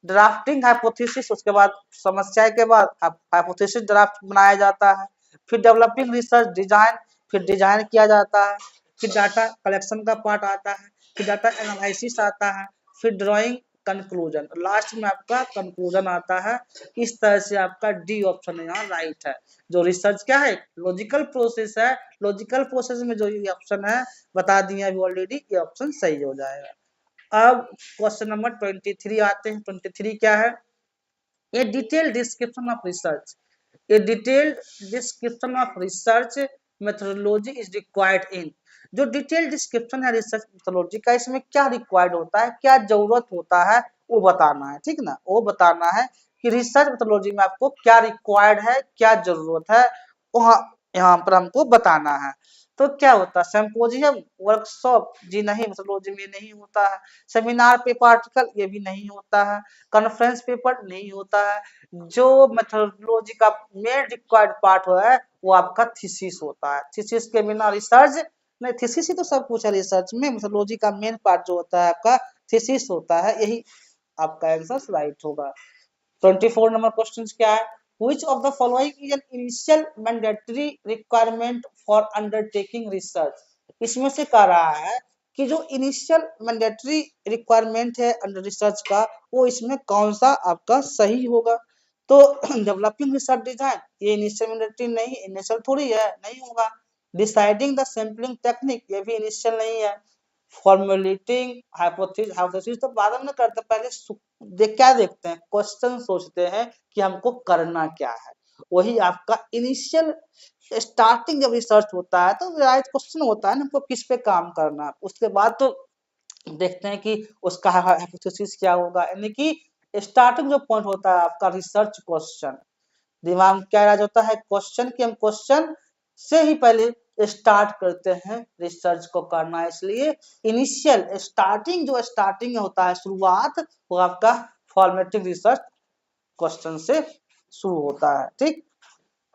ड्राफ्टिंग हाइपोथेसिस, उसके बाद समस्या के बाद हाइपोथेसिस ड्राफ्ट बनाया जाता है, फिर डेवलपिंग रिसर्च डिजाइन, फिर डिजाइन किया जाता है, फिर डाटा कलेक्शन का पार्ट आता है, फिर डाटा एनालिसिस आता है, फिर ड्राइंग, कंक्लूजन, लास्ट में आपका कंक्लूजन आता है। इस तरह से आपका डी ऑप्शन यहाँ राइट है। जो रिसर्च क्या है, लॉजिकल प्रोसेस है, लॉजिकल प्रोसेस में जो ये ऑप्शन है बता दिए अभी ऑलरेडी, ये ऑप्शन सही हो जाएगा। अब क्वेश्चन नंबर 23 आते हैं। 23 क्या है, ए detail description of research, A detailed description of research methodology is required in. जो डिटेल डिस्क्रिप्शन है रिसर्च मेथोडोलॉजी का, इसमें क्या रिक्वायर्ड होता है, क्या जरूरत होता है, वो बताना है, ठीक ना, वो बताना है कि रिसर्च मेथोडोलॉजी में आपको क्या रिक्वायर्ड है, क्या जरूरत है, वहाँ यहाँ पर हमको बताना है। तो क्या होता है, सिम्पोजियम, वर्कशॉप, जी नहीं, मेथोडोलॉजी में नहीं होता है। सेमिनार पेपर आर्टिकल, ये भी नहीं होता है। कॉन्फ्रेंस पेपर नहीं होता है। जो मेथोडोलॉजी का मेन रिक्वायर्ड पार्ट है वो आपका थीसिस होता है। थीसिस के बिना रिसर्च नहीं, थीसिस ही तो सब कुछ है रिसर्च में। मेथोडोलॉजी का मेन पार्ट जो होता है आपका थीसिस होता है। यही आपका आंसर राइट होगा। 24 नंबर क्वेश्चन क्या है, which of the following is an initial mandatory requirement for undertaking research। इसमें से कह रहा है कि जो इनिशियल मैंडेटरी रिक्वायरमेंट है अंडर रिसर्च का, वो इसमें कौन सा आपका सही होगा। तो डेवलपिंग रिसर्च डिजाइन, ये इनिशियल मैंडेटरी नहीं, इनिशियल थोड़ी है, नहीं होगा। डिसाइडिंग द सैम्पलिंग टेक्निक, ये भी इनिशियल नहीं है। फॉर्मुलेटिंग हाइपोथेसिस तो बाद में करते, पहले क्या देखते हैं, क्वेश्चन सोचते हैं कि हमको करना क्या है। वही आपका इनिशियल स्टार्टिंग जब रिसर्च होता है तो राइट क्वेश्चन होता है ना, हमको किस पे काम करना है। उसके बाद तो देखते हैं कि उसका हाइपोथेसिस क्या होगा। यानी कि स्टार्टिंग जो पॉइंट होता है आपका रिसर्च क्वेश्चन, दिमाग में क्या राज होता है, क्वेश्चन की, हम क्वेश्चन से ही पहले स्टार्ट करते हैं रिसर्च को करना। इसलिए इनिशियल स्टार्टिंग, जो स्टार्टिंग होता है शुरुआत, वो आपका फॉर्मेटिव रिसर्च क्वेश्चन से शुरू होता है, ठीक।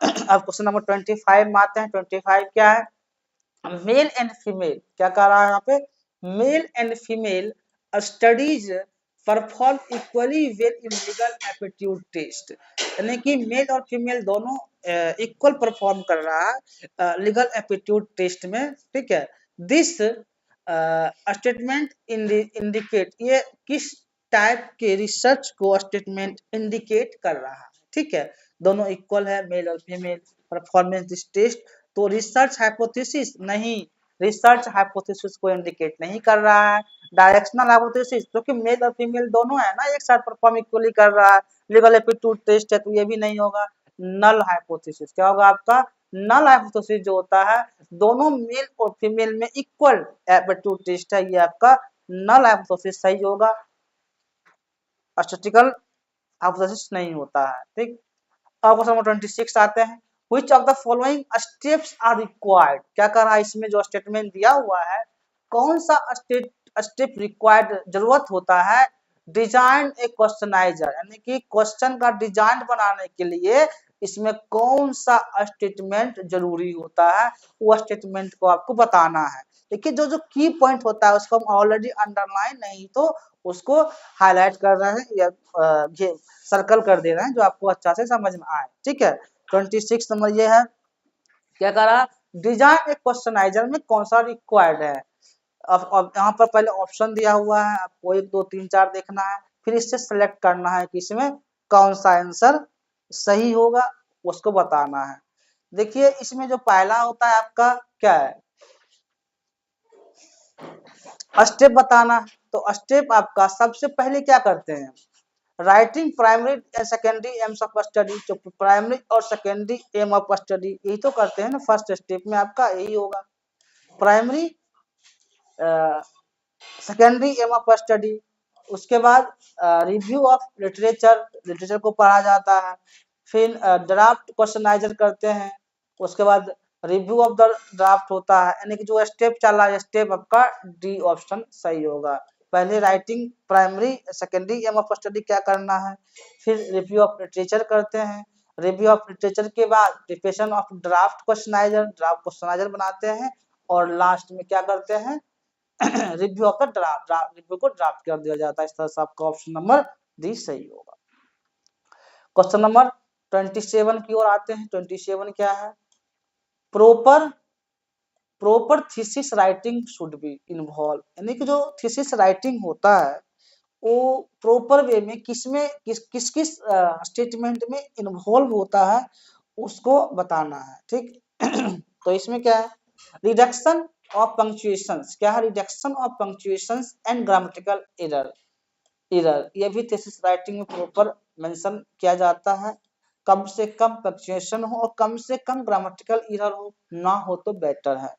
अब क्वेश्चन नंबर 25 में आते हैं। 25 क्या है, मेल एंड फीमेल, क्या कह रहा है यहाँ पे, male and female studies perform equally well in legal aptitude test. यानी कि मेल और फीमेल दोनों इक्वल परफॉर्म कर रहा है लीगल एप्टीट्यूड टेस्ट में, ठीक है। दिस स्टेटमेंट इंडिकेट, ये किस टाइप के रिसर्च को स्टेटमेंट इंडिकेट कर रहा है, ठीक है। दोनों इक्वल है, मेल और फीमेल परफॉर्मेंस दिस टेस्ट। तो रिसर्च हाइपोथेसिस नहीं, रिसर्च हाइपोथेसिस को इंडिकेट नहीं कर रहा है। डायरेक्शनल हाइपोथेसिस, क्योंकि मेल और फीमेल दोनों है ना, एक साथ परफॉर्म इक्वली कर रहा है, लीगल एप्टीट्यूड टेस्ट है, तो ये भी नहीं होगा। नल हाइपोथेसिस, क्या होगा आपका, नल हाइपोथेसिस जो होता है, दोनों मेल और फीमेल में इक्वल एप्टीट्यूड टेस्ट है, ये आपका नल हाइपोथेसिस सही होगा। स्टैटिस्टिकल हाइपोथेसिस नहीं होता है, ठीक। अब क्वेश्चन नंबर 26 आते हैं। Which of the following steps are required, क्या कर रहा है, इसमें जो स्टेटमेंट दिया हुआ है, कौन सा स्टेप रिक्वायर्ड, जरूरत होता है। डिजाइन ए क्वेश्चनाइजर, यानी कि क्वेश्चन का डिजाइन बनाने के लिए इसमें कौन सा स्टेटमेंट जरूरी होता है, वो स्टेटमेंट को आपको बताना है। देखिए जो जो की पॉइंट होता है उसको हम ऑलरेडी अंडरलाइन नहीं तो उसको हाईलाइट कर रहे हैं या ये सर्कल कर दे रहे हैं, जो आपको अच्छा से समझ में आए, ठीक है। 26 नंबर ये है, क्या करा, डिजाइन एक क्वेश्चनाइजर में कौन सा रिक्वायर्ड है। अब यहाँ पर पहले ऑप्शन दिया हुआ है, आपको 1 2 3 4 देखना है, फिर इससे सेलेक्ट करना है कि इसमें कौन सा आंसर सही होगा, उसको बताना है। देखिए इसमें जो पहला होता है आपका क्या है, स्टेप बताना। तो स्टेप आपका सबसे पहले क्या करते हैं, writing primary and secondary AIIMS of study, जो प्राइमरी और सेकेंडरी एम ऑफ स्टडी, यही तो करते हैं ना, फर्स्ट स्टेप में आपका यही होगा। Primary secondary aim of study, उसके बाद रिव्यू ऑफ लिटरेचर, लिटरेचर को पढ़ा जाता है। फिर ड्राफ्ट क्वेश्चनाइजर करते हैं, उसके बाद रिव्यू ऑफ द ड्राफ्ट होता है। यानी कि जो स्टेप चला है, स्टेप आपका डी ऑप्शन सही होगा। पहले writing primary secondary aim of study क्या करना है, फिर रिव्यू ऑफ लिटरेचर करते हैं, रिव्यू ऑफ लिटरेचर के बाद प्रिपरेशन ऑफ ड्राफ्ट क्वेश्चनाइजर, ड्राफ्ट क्वेश्चनाइजर बनाते हैं, और लास्ट में क्या करते हैं review of the draft, review को ड्राफ्ट कर दिया जाता है। इस तरह से आपका ऑप्शन नंबर डी सही होगा। क्वेश्चन नंबर 27 की ओर आते हैं। 27 क्या है? Proper thesis writing should be involve, यानी कि जो थीसिस राइटिंग होता है वो प्रॉपर वे में किस किस स्टेटमेंट में इन्वॉल्व होता है उसको बताना है, ठीक। तो इसमें क्या है? रिडक्शन ऑफ पंक्चुएशंस, क्या है? Reduction of punctuations and grammatical error ये भी थीसिस राइटिंग में प्रॉपर मेंशन किया जाता है। कम से कम पंक्चुएशन हो और कम से कम ग्रामेटिकल एरर हो, ना हो तो बेटर है।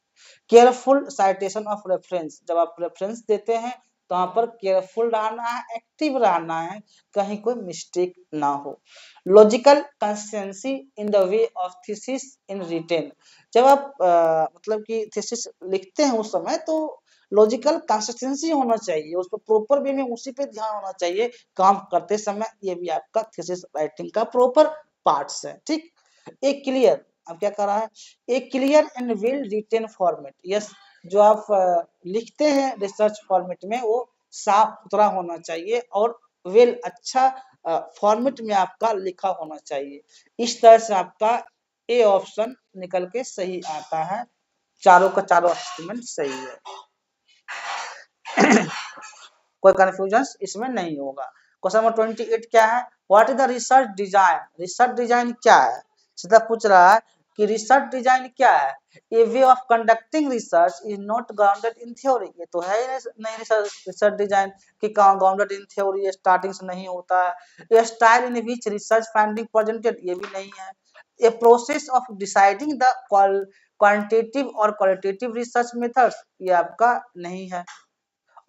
केयरफुल साइटेशन ऑफ रेफरेंस, जब आप रेफरेंस देते हैं तो वहां पर केयरफुल रहना है, एक्टिव रहना है, कहीं कोई मिस्टेक ना हो। Logical consistency in the way of thesis in written, जब आप मतलब कि थीसिस लिखते हैं उस समय तो लॉजिकल कंसिस्टेंसी होना चाहिए, उस पर प्रॉपर वे में उसी पे ध्यान होना चाहिए काम करते समय। ये भी आपका थीसिस राइटिंग का प्रॉपर पार्ट्स है, ठीक। एक क्लियर, अब क्या कर रहा है? एक clear and well written format, yes, जो आप लिखते हैं रिसर्च फॉर्मेट में वो साफ सुथरा होना चाहिए और वेल अच्छा फॉर्मेट में आपका लिखा होना चाहिए। इस तरह से आपका ए ऑप्शन निकल के सही आता है, चारों का चारों स्टेटमेंट सही है। कोई कंफ्यूजन इसमें नहीं होगा। क्वेश्चन नंबर 28 क्या है? What is the research design? Research design क्या है? सीधा पूछ रहा है कि रिसर्च डिजाइन क्या है? A way of conducting research is not grounded in theory, ये तो है ही नहीं रिसर्च डिजाइन कि ग्राउंडेड इन थ्योरी, स्टार्टिंग से नहीं होता है। A style in which research finding presented, ये भी नहीं है। A process of deciding the quantitative और क्वालिटेटिव रिसर्च मेथड्स, ये आपका नहीं है।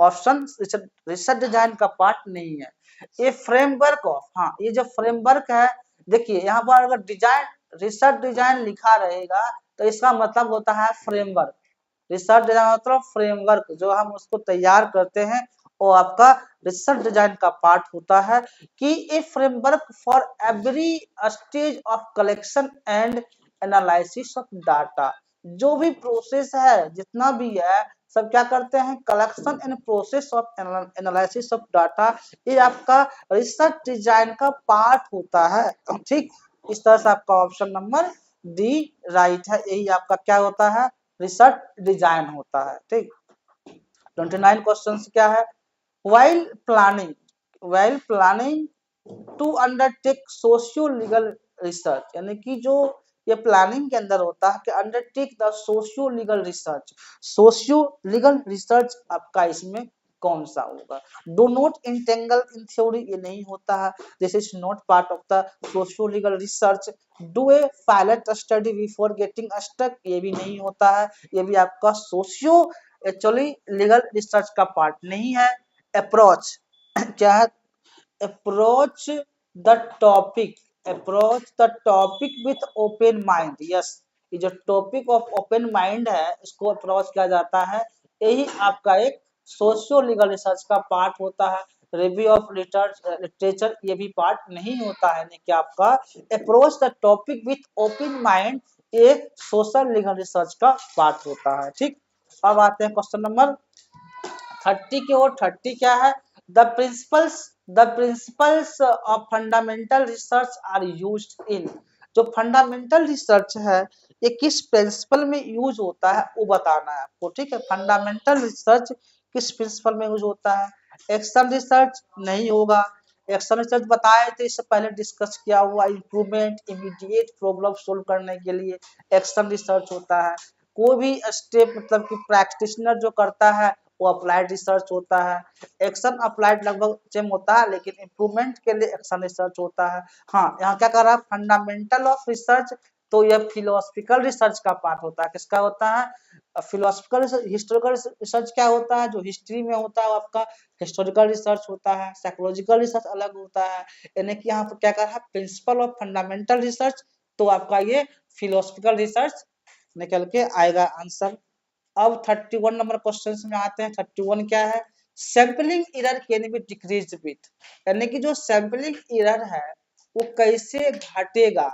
ऑप्शन रिसर्च डिजाइन का पार्ट नहीं है। ये फ्रेमवर्क ऑफ, हाँ, ये जो फ्रेमवर्क है, देखिए यहाँ पर अगर डिजाइन रिसर्च डिजाइन लिखा रहेगा तो इसका मतलब होता है फ्रेमवर्क। रिसर्च डिजाइन मतलब फ्रेमवर्क, जो हम उसको तैयार करते हैं वो आपका रिसर्च डिजाइन का पार्ट होता है। कि a framework for every stage of collection and analysis of data, जो भी प्रोसेस है जितना भी है सब क्या करते हैं? Collection and process of analysis of data, ये आपका रिसर्च डिजाइन का पार्ट होता है, ठीक। इस तरह से आपका ऑप्शन नंबर डी राइट है, यही आपका क्या होता है? रिसर्च डिजाइन होता है, ठीक। 29 क्वेश्चन क्या है? while planning to undertake socio legal research, यानी कि जो ये प्लानिंग के अंदर होता है कि undertake the socio legal research, socio legal research आपका इसमें कौन सा होगा? Do not entangle in theory, ये नहीं होता है, this is not part of the socio legal research. Do a pilot study before getting stuck, ये भी नहीं होता है, ये भी आपका सोशियो एक्चुअली लीगल रिसर्च का पार्ट नहीं है। अप्रोच क्या है? Approach the topic with open mind, yes, ये जो टॉपिक ऑफ ओपन माइंड है इसको अप्रोच किया जाता है, यही आपका एक सोशियो लीगल रिसर्च का पार्ट होता है। रिव्यू ऑफ लिटरेचर ये भी पार्ट नहीं होता है, यानी कि आपका approach the topic with open mind ये सोशल लीगल रिसर्च का पार्ट होता है, ठीक। अब आते हैं क्वेश्चन नंबर 30 की ओर। 30 क्या है? The principles of fundamental research are used in, जो फंडामेंटल रिसर्च है ये किस प्रिंसिपल में यूज होता है वो बताना है आपको, ठीक है। फंडामेंटल रिसर्च किस प्रिंसिपल में यूज होता है? एक्शन रिसर्च नहीं होगा। एक्शन रिसर्च बताए थे इससे पहले डिस्कस किया हुआ, इम्प्रूवमेंट इमीडिएट प्रॉब्लम सोल्व करने के लिए एक्शन रिसर्च होता है। कोई भी स्टेप मतलब कि प्रैक्टिशनर जो करता है वो अप्लाइड रिसर्च होता है। एक्शन अप्लाइड लगभग सेम होता है, लेकिन इम्प्रूवमेंट के लिए एक्शन रिसर्च होता है। हाँ, यहाँ क्या कर रहा है? फंडामेंटल ऑफ रिसर्च, तो यह फिलोसफिकल रिसर्च का पार्ट होता है। किसका होता है? Philosophical research. हिस्टोरिकल रिसर्च क्या होता है? जो हिस्ट्री में होता है वो आपका हिस्टोरिकल रिसर्च होता है। साइकोलॉजिकल रिसर्च अलग होता है, यानी कि यहाँ पर क्या कर रहा है? प्रिंसिपल ऑफ फंडामेंटल रिसर्च, तो आपका ये फिलोसफिकल रिसर्च निकल के आएगा आंसर। अब 31 नंबर क्वेश्चन में आते हैं। 31 क्या है? Sampling error can be decrease with, यानी कि जो सैंपलिंग एरर है वो कैसे घटेगा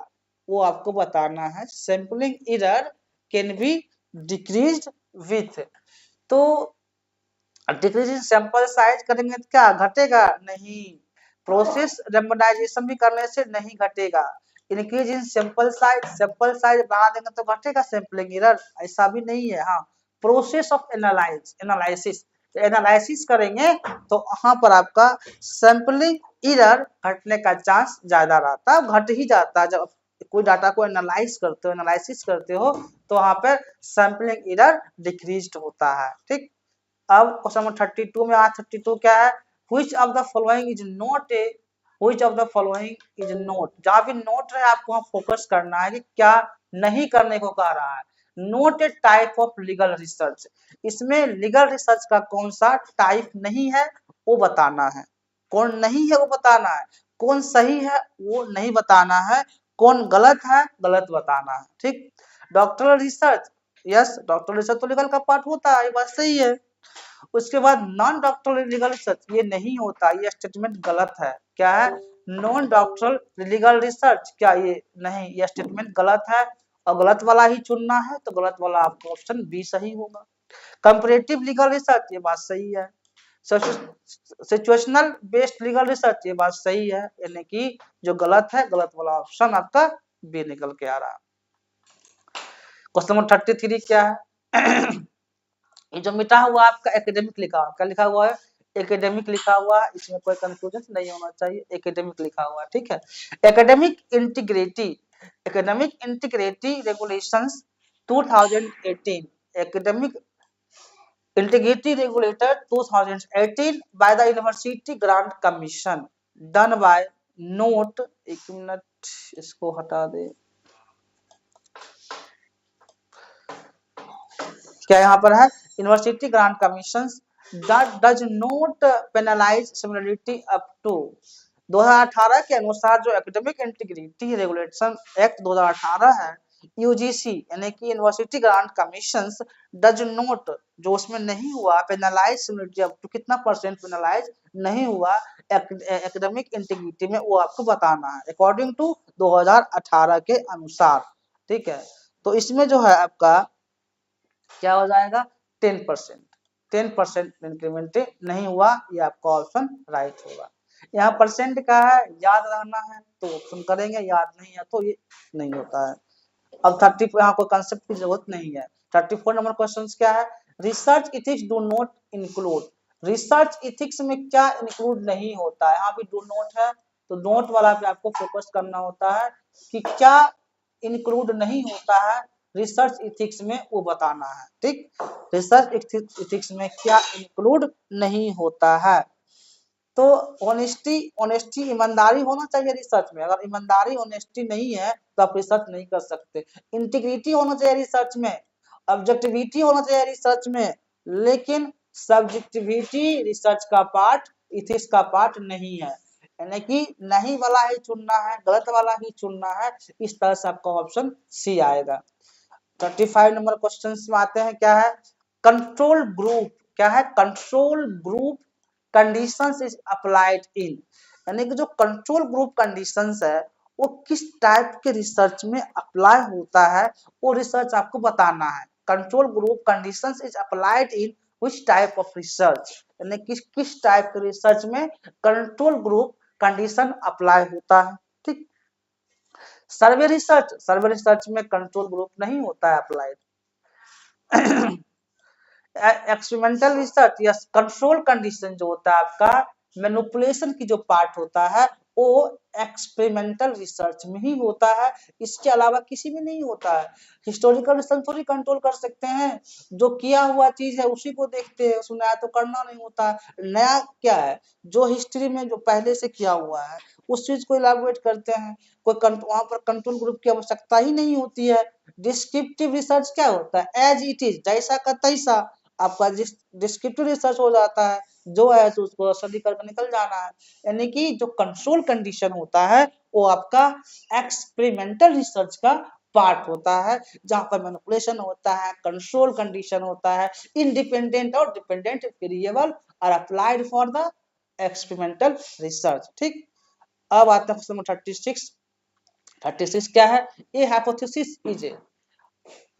वो आपको बताना है। Sampling error can be decrease with, तो डिक्रीज इन सैंपल साइज करेंगे तो क्या घटेगा? नहीं, प्रोसेस रेंडमाइजेशन भी करने से नहीं घटेगा। इंक्रीज इन सैंपल साइज बढ़ा देंगे तो घटेगा सैंपलिंग एरर, ऐसा भी नहीं है। हाँ, प्रोसेस ऑफ एनालिसिस एनालिसिस करेंगे तो वहां पर आपका सैंपलिंग एरर घटने का चांस ज्यादा रहता है, घट ही जाता है। जब कोई डाटा को एनालिसिस करते हो तो वहां पर सैंपलिंग एरर डिक्रीज होता है। ठीक, अब क्वेश्चन नंबर 32 में, आज 32 क्या है, which of the following is not a which of the following is not, जहां भी नोट है आपको वहां फोकस करना है कि क्या नहीं करने को कह रहा है। Note A type of legal research, इसमें लीगल रिसर्च का कौन सा टाइप नहीं है वो बताना है, कौन नहीं है वो बताना है, कौन सही है वो नहीं बताना है, कौन गलत है गलत बताना है। ठीक, doctoral research, yes doctoral research तो लीगल का पार्ट होता है, ये बात सही है। उसके बाद नॉन डॉक्टरल लीगल रिसर्च ये नहीं होता, ये स्टेटमेंट गलत है। क्या है, नॉन डॉक्टरल लीगल रिसर्च, क्या ये नहीं, ये स्टेटमेंट गलत है और गलत वाला ही चुनना है, तो गलत वाला आपका ऑप्शन बी सही होगा। कंपैरेटिव लीगल रिसर्च, ये बात सही है। सिचुएशनल बेस्ड लीगल रिसर्च, ये बात सही है, यानी कि जो गलत है गलत वाला ऑप्शन आपका बी निकल के आ रहा है। क्वेश्चन नंबर 33 क्या है, ये जो मिटा हुआ आपका एकेडमिक लिखा हुआ, क्या लिखा हुआ है, एकेडमिक लिखा हुआ, इसमें कोई कंफ्यूजन नहीं होना चाहिए, एकेडमिक लिखा हुआ। ठीक है, academic integrity regulations 2018, academic integrity regulator 2018 by the university grant commission done by note, एक मिनट इसको हटा दे, क्या यहाँ पर है, university grant commission does not penalize similarity up to 2018 के अनुसार जो एकेडमिक इंटीग्रिटी रेगुलेशन एक्ट 2018 है, यूजीसी यानी कि university grant commission does not, जो उसमें नहीं हुआ पेनलाइज सिमिलरिटी अप टू, कितना परसेंट पेनलाइज नहीं हुआ एकेडमिक इंटीग्रिटी में, वो आपको बताना है अकॉर्डिंग टू 2018 के अनुसार। ठीक है, तो इसमें जो है आपका क्या हो जाएगा 10% इंक्रीमेंट नहीं हुआ, ये आपका ऑप्शन राइट होगा। यहाँ परसेंट का है, याद रहना है तो ऑप्शन करेंगे, याद नहीं है तो ये नहीं होता है। अब 30 यहाँ कोई कंसेप्ट की जरूरत नहीं है। 34 नंबर क्वेश्चन क्या है, research ethics do not include, research ethics में क्या इंक्लूड नहीं होता है, यहाँ भी डू नॉट है तो नोट वाला पे आपको फोकस करना होता है कि क्या इंक्लूड नहीं होता है रिसर्च इथिक्स में, वो बताना है। ठीक, रिसर्च इथिक्स में क्या इंक्लूड नहीं होता है, तो ऑनेस्टी ईमानदारी होना चाहिए रिसर्च में, अगर ईमानदारी ऑनेस्टी नहीं है तो आप रिसर्च नहीं कर सकते। इंटीग्रिटी होना चाहिए रिसर्च में, ऑब्जेक्टिविटी होना चाहिए रिसर्च में, लेकिन सब्जेक्टिविटी रिसर्च का पार्ट, इथिक्स का पार्ट नहीं है, यानी कि नहीं वाला ही चुनना है, गलत वाला ही चुनना है, इस तरह से आपका ऑप्शन सी आएगा। 35 नंबर क्वेश्चन में आते हैं, क्या है, कंट्रोल ग्रुप, क्या है, control group conditions is applied in, यानी कि जो कंट्रोल ग्रुप कंडीशंस है वो किस टाइप के रिसर्च में अप्लाई होता है, वो रिसर्च आपको बताना है। Control group conditions is applied in which type of research, यानी किस टाइप के रिसर्च में कंट्रोल ग्रुप कंडीशन अप्लाई होता है। ठीक, सर्वे रिसर्च में कंट्रोल ग्रुप नहीं होता है अप्लाइड। एक्सपेरिमेंटल रिसर्च या कंट्रोल कंडीशन जो होता है आपका मैनिपुलेशन की जो पार्ट होता है वो एक्सपेरिमेंटल रिसर्च में ही होता है, इसके अलावा किसी में नहीं होता है। हिस्टोरिकल रिसर्च थोड़ी कंट्रोल कर सकते हैं, जो किया हुआ चीज है उसी को देखते हैं, उसमें नया तो करना नहीं होता। नया क्या है, जो हिस्ट्री में जो पहले से किया हुआ है उस चीज को इलाबोरेट करते हैं, कोई वहां पर कंट्रोल ग्रुप की आवश्यकता ही नहीं होती है। डिस्क्रिप्टिव रिसर्च क्या होता है, एज इट इज, जैसा का तैसा आपका डिस्क्रिप्टिव रिसर्च हो जाता है, जो है तो उसको स्टडी करके निकल जाना है। यानी कि जो कंट्रोल कंडीशन होता है वो आपका एक्सपेरिमेंटल रिसर्च का पार्ट होता है, जहां पर मैनिपुलेशन होता है, कंट्रोल कंडीशन होता है, इंडिपेंडेंट और dependent variable are applied for the experimental research. ठीक, अब आता है क्वेश्चन नंबर 36 क्या है, a hypothesis is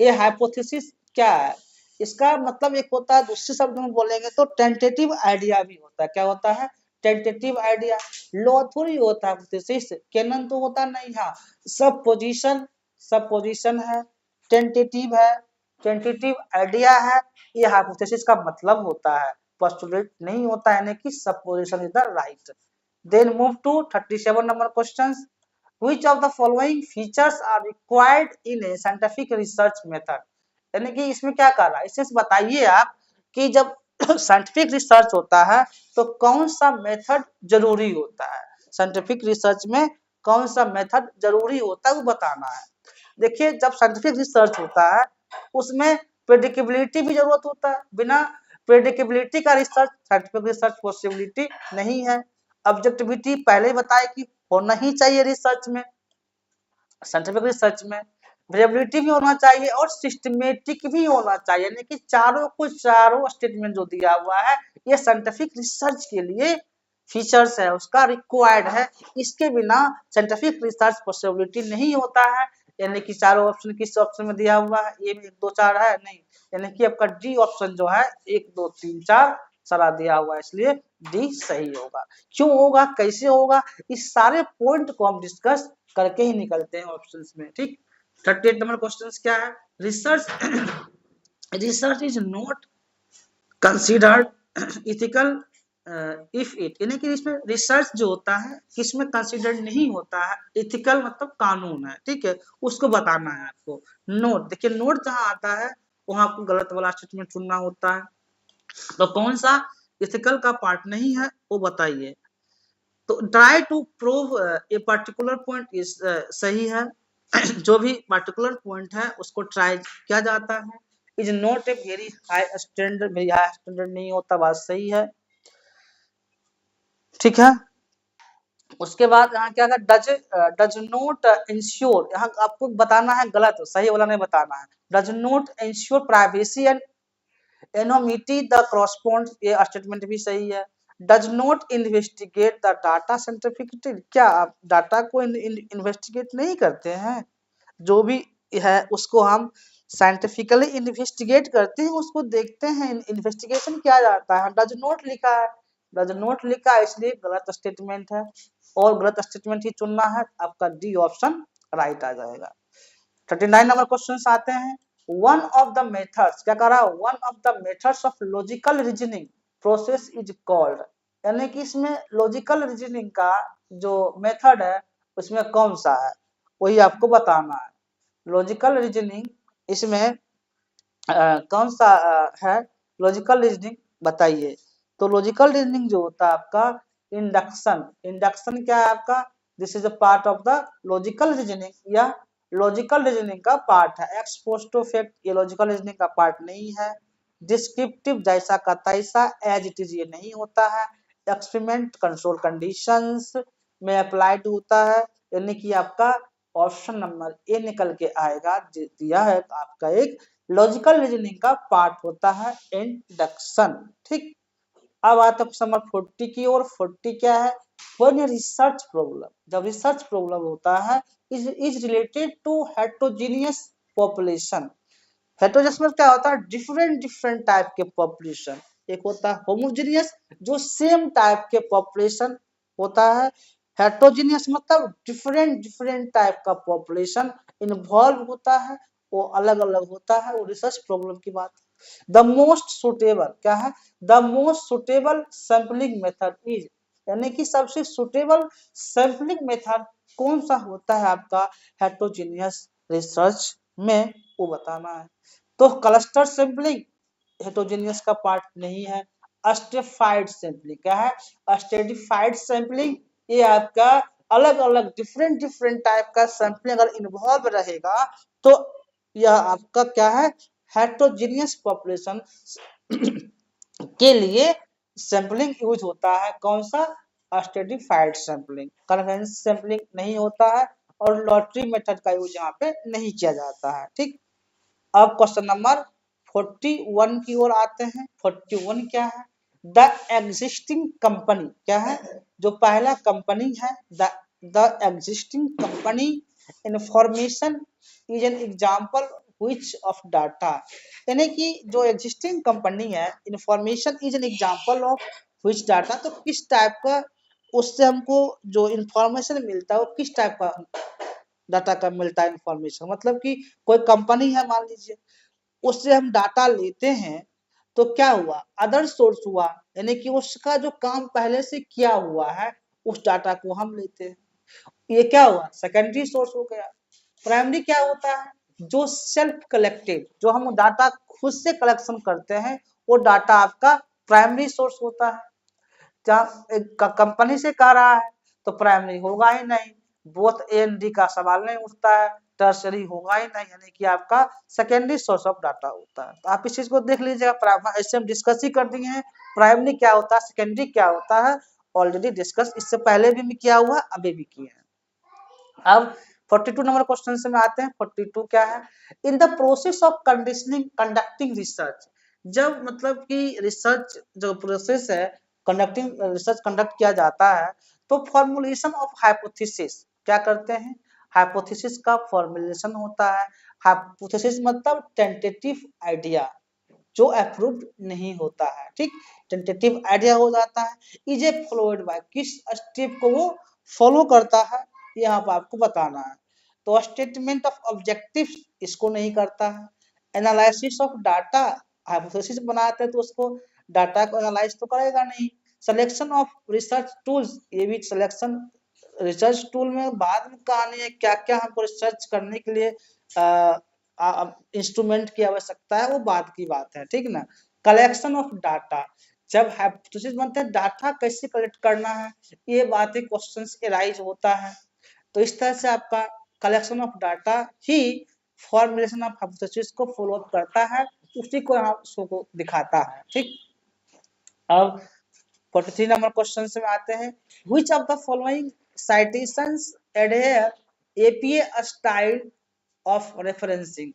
a hypothesis क्या है, इसका मतलब एक होता है, दूसरे शब्द में बोलेंगे तो टेंटेटिव आइडिया भी होता है। क्या होता है, टेंटेटिव आइडिया। लॉ थोड़ी होता है hypothesis, कैनन तो होता नहीं है। सब पोजीशन है, टेंटेटिव है, टेंटेटिव आइडिया है, ये हाइपोथेसिस का मतलब होता है, पोस्टुलेट नहीं होता, यानी कि supposition is the right. Then move to 37 number questions. Which of the following features are required in a scientific research method? यानी कि इसमें क्या कह रहा है, इससे बताइए आप कि जब साइंटिफिक रिसर्च होता है तो कौन सा मेथड जरूरी होता है, साइंटिफिक रिसर्च में कौन सा मेथड जरूरी होता है वो बताना है। देखिए जब साइंटिफिक रिसर्च होता है उसमें प्रेडिक्टेबिलिटी भी जरूरत होता है, बिना प्रेडिक्टेबिलिटी का रिसर्च साइंटिफिक रिसर्च पॉसिबिलिटी नहीं है। ऑब्जेक्टिविटी पहले ही बताया कि होना ही चाहिए रिसर्च में, साइंटिफिक रिसर्च में वेरिएबिलिटी भी होना चाहिए और सिस्टमेटिक भी होना चाहिए, यानी कि चारों स्टेटमेंट जो दिया हुआ है ये साइंटिफिक रिसर्च के लिए फीचर्स है, उसका रिक्वायर्ड है। इसके बिना साइंटिफिक रिसर्च पॉसिबिलिटी नहीं होता है। यानी कि चारों ऑप्शन किस ऑप्शन में दिया हुआ है, ये 1 2 4 है नहीं, यानी कि आपका डी ऑप्शन जो है 1 2 3 4 सारा दिया हुआ है, इसलिए डी सही होगा। क्यों होगा, कैसे होगा, इस सारे पॉइंट को हम डिस्कस करके ही निकलते हैं ऑप्शंस में। ठीक, 38 नंबर क्वेश्चन क्या है, research is not considered ethical if it, यानी कि इसमें रिसर्च जो होता है किसमें कंसिडर्ड नहीं होता है, इथिकल मतलब कानून है, ठीक है, उसको बताना है आपको। नोट, देखिए नोट जहां आता है वहां आपको गलत वाला स्टेटमेंट चुनना होता है, तो कौन सा इथिकल का पार्ट नहीं है वो बताइए। तो try to prove a particular point is सही है जो भी पर्टिकुलर पॉइंट है उसको ट्राई किया जाता है। Is not a very high standard, very high standard नहीं होता, बात सही है, ठीक है। उसके बाद यहाँ क्या डज नॉट इंश्योर, यहाँ आपको बताना है गलत, सही वाला नहीं बताना है। Does not ensure privacy and anonymity the correspond, ये स्टेटमेंट भी सही है। Does not investigate the data scientifically, क्या आप डाटा को इन्वेस्टिगेट नहीं करते हैं, जो भी है उसको हम साइंटिफिकली इन्वेस्टिगेट करते हैं, उसको देखते हैं, इन्वेस्टिगेशन किया जाता है। डज नॉट लिखा है, डज नॉट लिखा है इसलिए गलत स्टेटमेंट है और गलत स्टेटमेंट ही चुनना है, आपका डी ऑप्शन राइट आ जाएगा। 39 नंबर क्वेश्चन आते हैं। वन ऑफ द मेथड्स, क्या कह रहा है, one of the methods of logical reasoning process is called, यानी कि इसमें लॉजिकल रीजनिंग का जो मेथड है उसमें कौन सा है वही आपको बताना है। लॉजिकल रीजनिंग इसमें कौन सा है, लॉजिकल रीजनिंग बताइए। तो लॉजिकल रीजनिंग जो होता है आपका इंडक्शन, इंडक्शन क्या है आपका, this is a part of the logical reasoning, या लॉजिकल रीजनिंग का पार्ट है। एक्स पोस्ट फैक्ट ये लॉजिकल रीजनिंग का पार्ट नहीं है। डिस्क्रिप्टिव जैसा का तैसा, एज इट इज ये नहीं होता है। एक्सपेरिमेंट कंट्रोल कंडीशंस में अप्लाइड होता है, यानी कि आपका ऑप्शन नंबर ए निकल के आएगा, दिया है आपका एक लॉजिकल रीजनिंग का पार्ट होता है इंडक्शन। ठीक, अब आता है क्वेश्चन नंबर 40 की ओर। 40 क्या है, व्हेन ए रिसर्च प्रॉब्लम, जब रिसर्च प्रॉब्लम होता है is related to heterogeneous population. Heterogeneous में क्या होता है, डिफरेंट टाइप के पॉपुलेशन, एक होता है होमोजेनियस जो सेम टाइप के पॉपुलेशन होता है, हेटेरोजेनियस मतलब डिफरेंट टाइप का पॉपुलेशन इन्वॉल्व होता है, वो अलग अलग होता है, वो रिसर्च प्रॉब्लम की बात। द मोस्ट सुटेबल क्या है, the most suitable sampling method is, यानी कि सबसे सुटेबल सैम्पलिंग मेथड कौन सा होता है आपका हेटेरोजेनियस रिसर्च में, वो बताना है। तो क्लस्टर सैम्पलिंग हेटेरोजेनियस का पार्ट नहीं है। स्ट्रेटिफाइड सैम्पलिंग क्या है, स्ट्रेटिफाइड सैम्पलिंग ये आपका अलग अलग डिफरेंट टाइप का सैम्पलिंग अगर इन्वॉल्व रहेगा तो यह आपका क्या है हेटेरोजेनियस पॉपुलेशन के लिए सैंपलिंग यूज होता है। कौन सा, स्ट्रेटिफाइड सैंपलिंग, कन्वेंस सैंपलिंग नहीं होता है और लॉटरी मेथड का यूज यहाँ पे नहीं किया जाता है। ठीक, अब क्वेश्चन नंबर 41 की ओर आते हैं। 41 क्या है, द एग्जिस्टिंग कंपनी क्या है, जो पहला कंपनी है, the existing company information is an example which of data, यानी कि जो एग्जिस्टिंग कंपनी है information is an example of which data, तो किस टाइप का उससे हमको जो इंफॉर्मेशन मिलता है वो किस टाइप का डाटा का मिलता है इंफॉर्मेशन, मतलब कि कोई कंपनी है मान लीजिए, उससे हम डाटा लेते हैं तो क्या हुआ, अदर सोर्स हुआ, यानी कि उसका जो काम पहले से किया हुआ है उस डाटा को हम लेते हैं, ये क्या हुआ, सेकेंडरी सोर्स हो गया। प्राइमरी क्या होता है, जो सेल्फ कलेक्टेड, जो हम डाटा खुद से कलेक्शन करते हैं वो डाटा आपका प्राइमरी सोर्स होता है। जहाँ एक कंपनी से कह रहा है तो प्राइमरी होगा ही नहीं, बोथ ए एंड डी का सवाल नहीं उठता है, टर्सरी होगा ही नहीं, यानी कि आपका सेकेंडरी सोर्स ऑफ डाटा होता है। तो आप इस चीज को देख लीजिएगा, ऐसे हम डिस्कस ही कर दिए हैं प्राइमरी क्या होता है, सेकेंडरी क्या होता है, ऑलरेडी डिस्कस इससे पहले भी किया हुआ है, अभी भी किए हैं। अब 42 नंबर क्वेश्चन से में आते हैं। 42 क्या है, in the process of conditioning conducting research, जब मतलब कि रिसर्च जो प्रोसेस है, कंडक्टिंग रिसर्च कंडक्ट किया जाता है, तो फॉर्मुलेशन ऑफ हाइपोथेसिस क्या करते हैं, हाइपोथेसिस का फॉर्मुलेशन होता है। हाइपोथेसिस मतलब टेंटेटिव आइडिया जो अप्रूव्ड नहीं होता है, ठीक, टेंटेटिव आइडिया हो जाता है। इज ए फॉलोड बाय, किस स्टेप को वो फॉलो करता है यहाँ पर आपको बताना है। तो स्टेटमेंट ऑफ ऑब्जेक्टिव्स इसको नहीं करता है। एनालिसिस ऑफ डाटा, हाइपोथेसिस बनाते हैं तो उसको डाटा को एनालाइज तो करेगा नहीं। सिलेक्शन ऑफ रिसर्च टूल्स, ये भी सिलेक्शन रिसर्च टूल में बाद में कहानी है, क्या क्या हमको रिसर्च करने के लिए इंस्ट्रूमेंट की आवश्यकता है वो बात की बात है, ठीक ना। कलेक्शन ऑफ डाटा, जब हाइपोथेसिस बनते हैं डाटा कैसे कलेक्ट करना है, ये बातें क्वेश्चंस एराइज होता है। तो इस तरह से आपका collection of data he formulation of hypothesis को फॉलो अप करता है, उसी को यहाँ को दिखाता है, ठीक। अब 43 नंबर क्वेश्चन में आते हैं। Which of the following citations adhere APA style of referencing,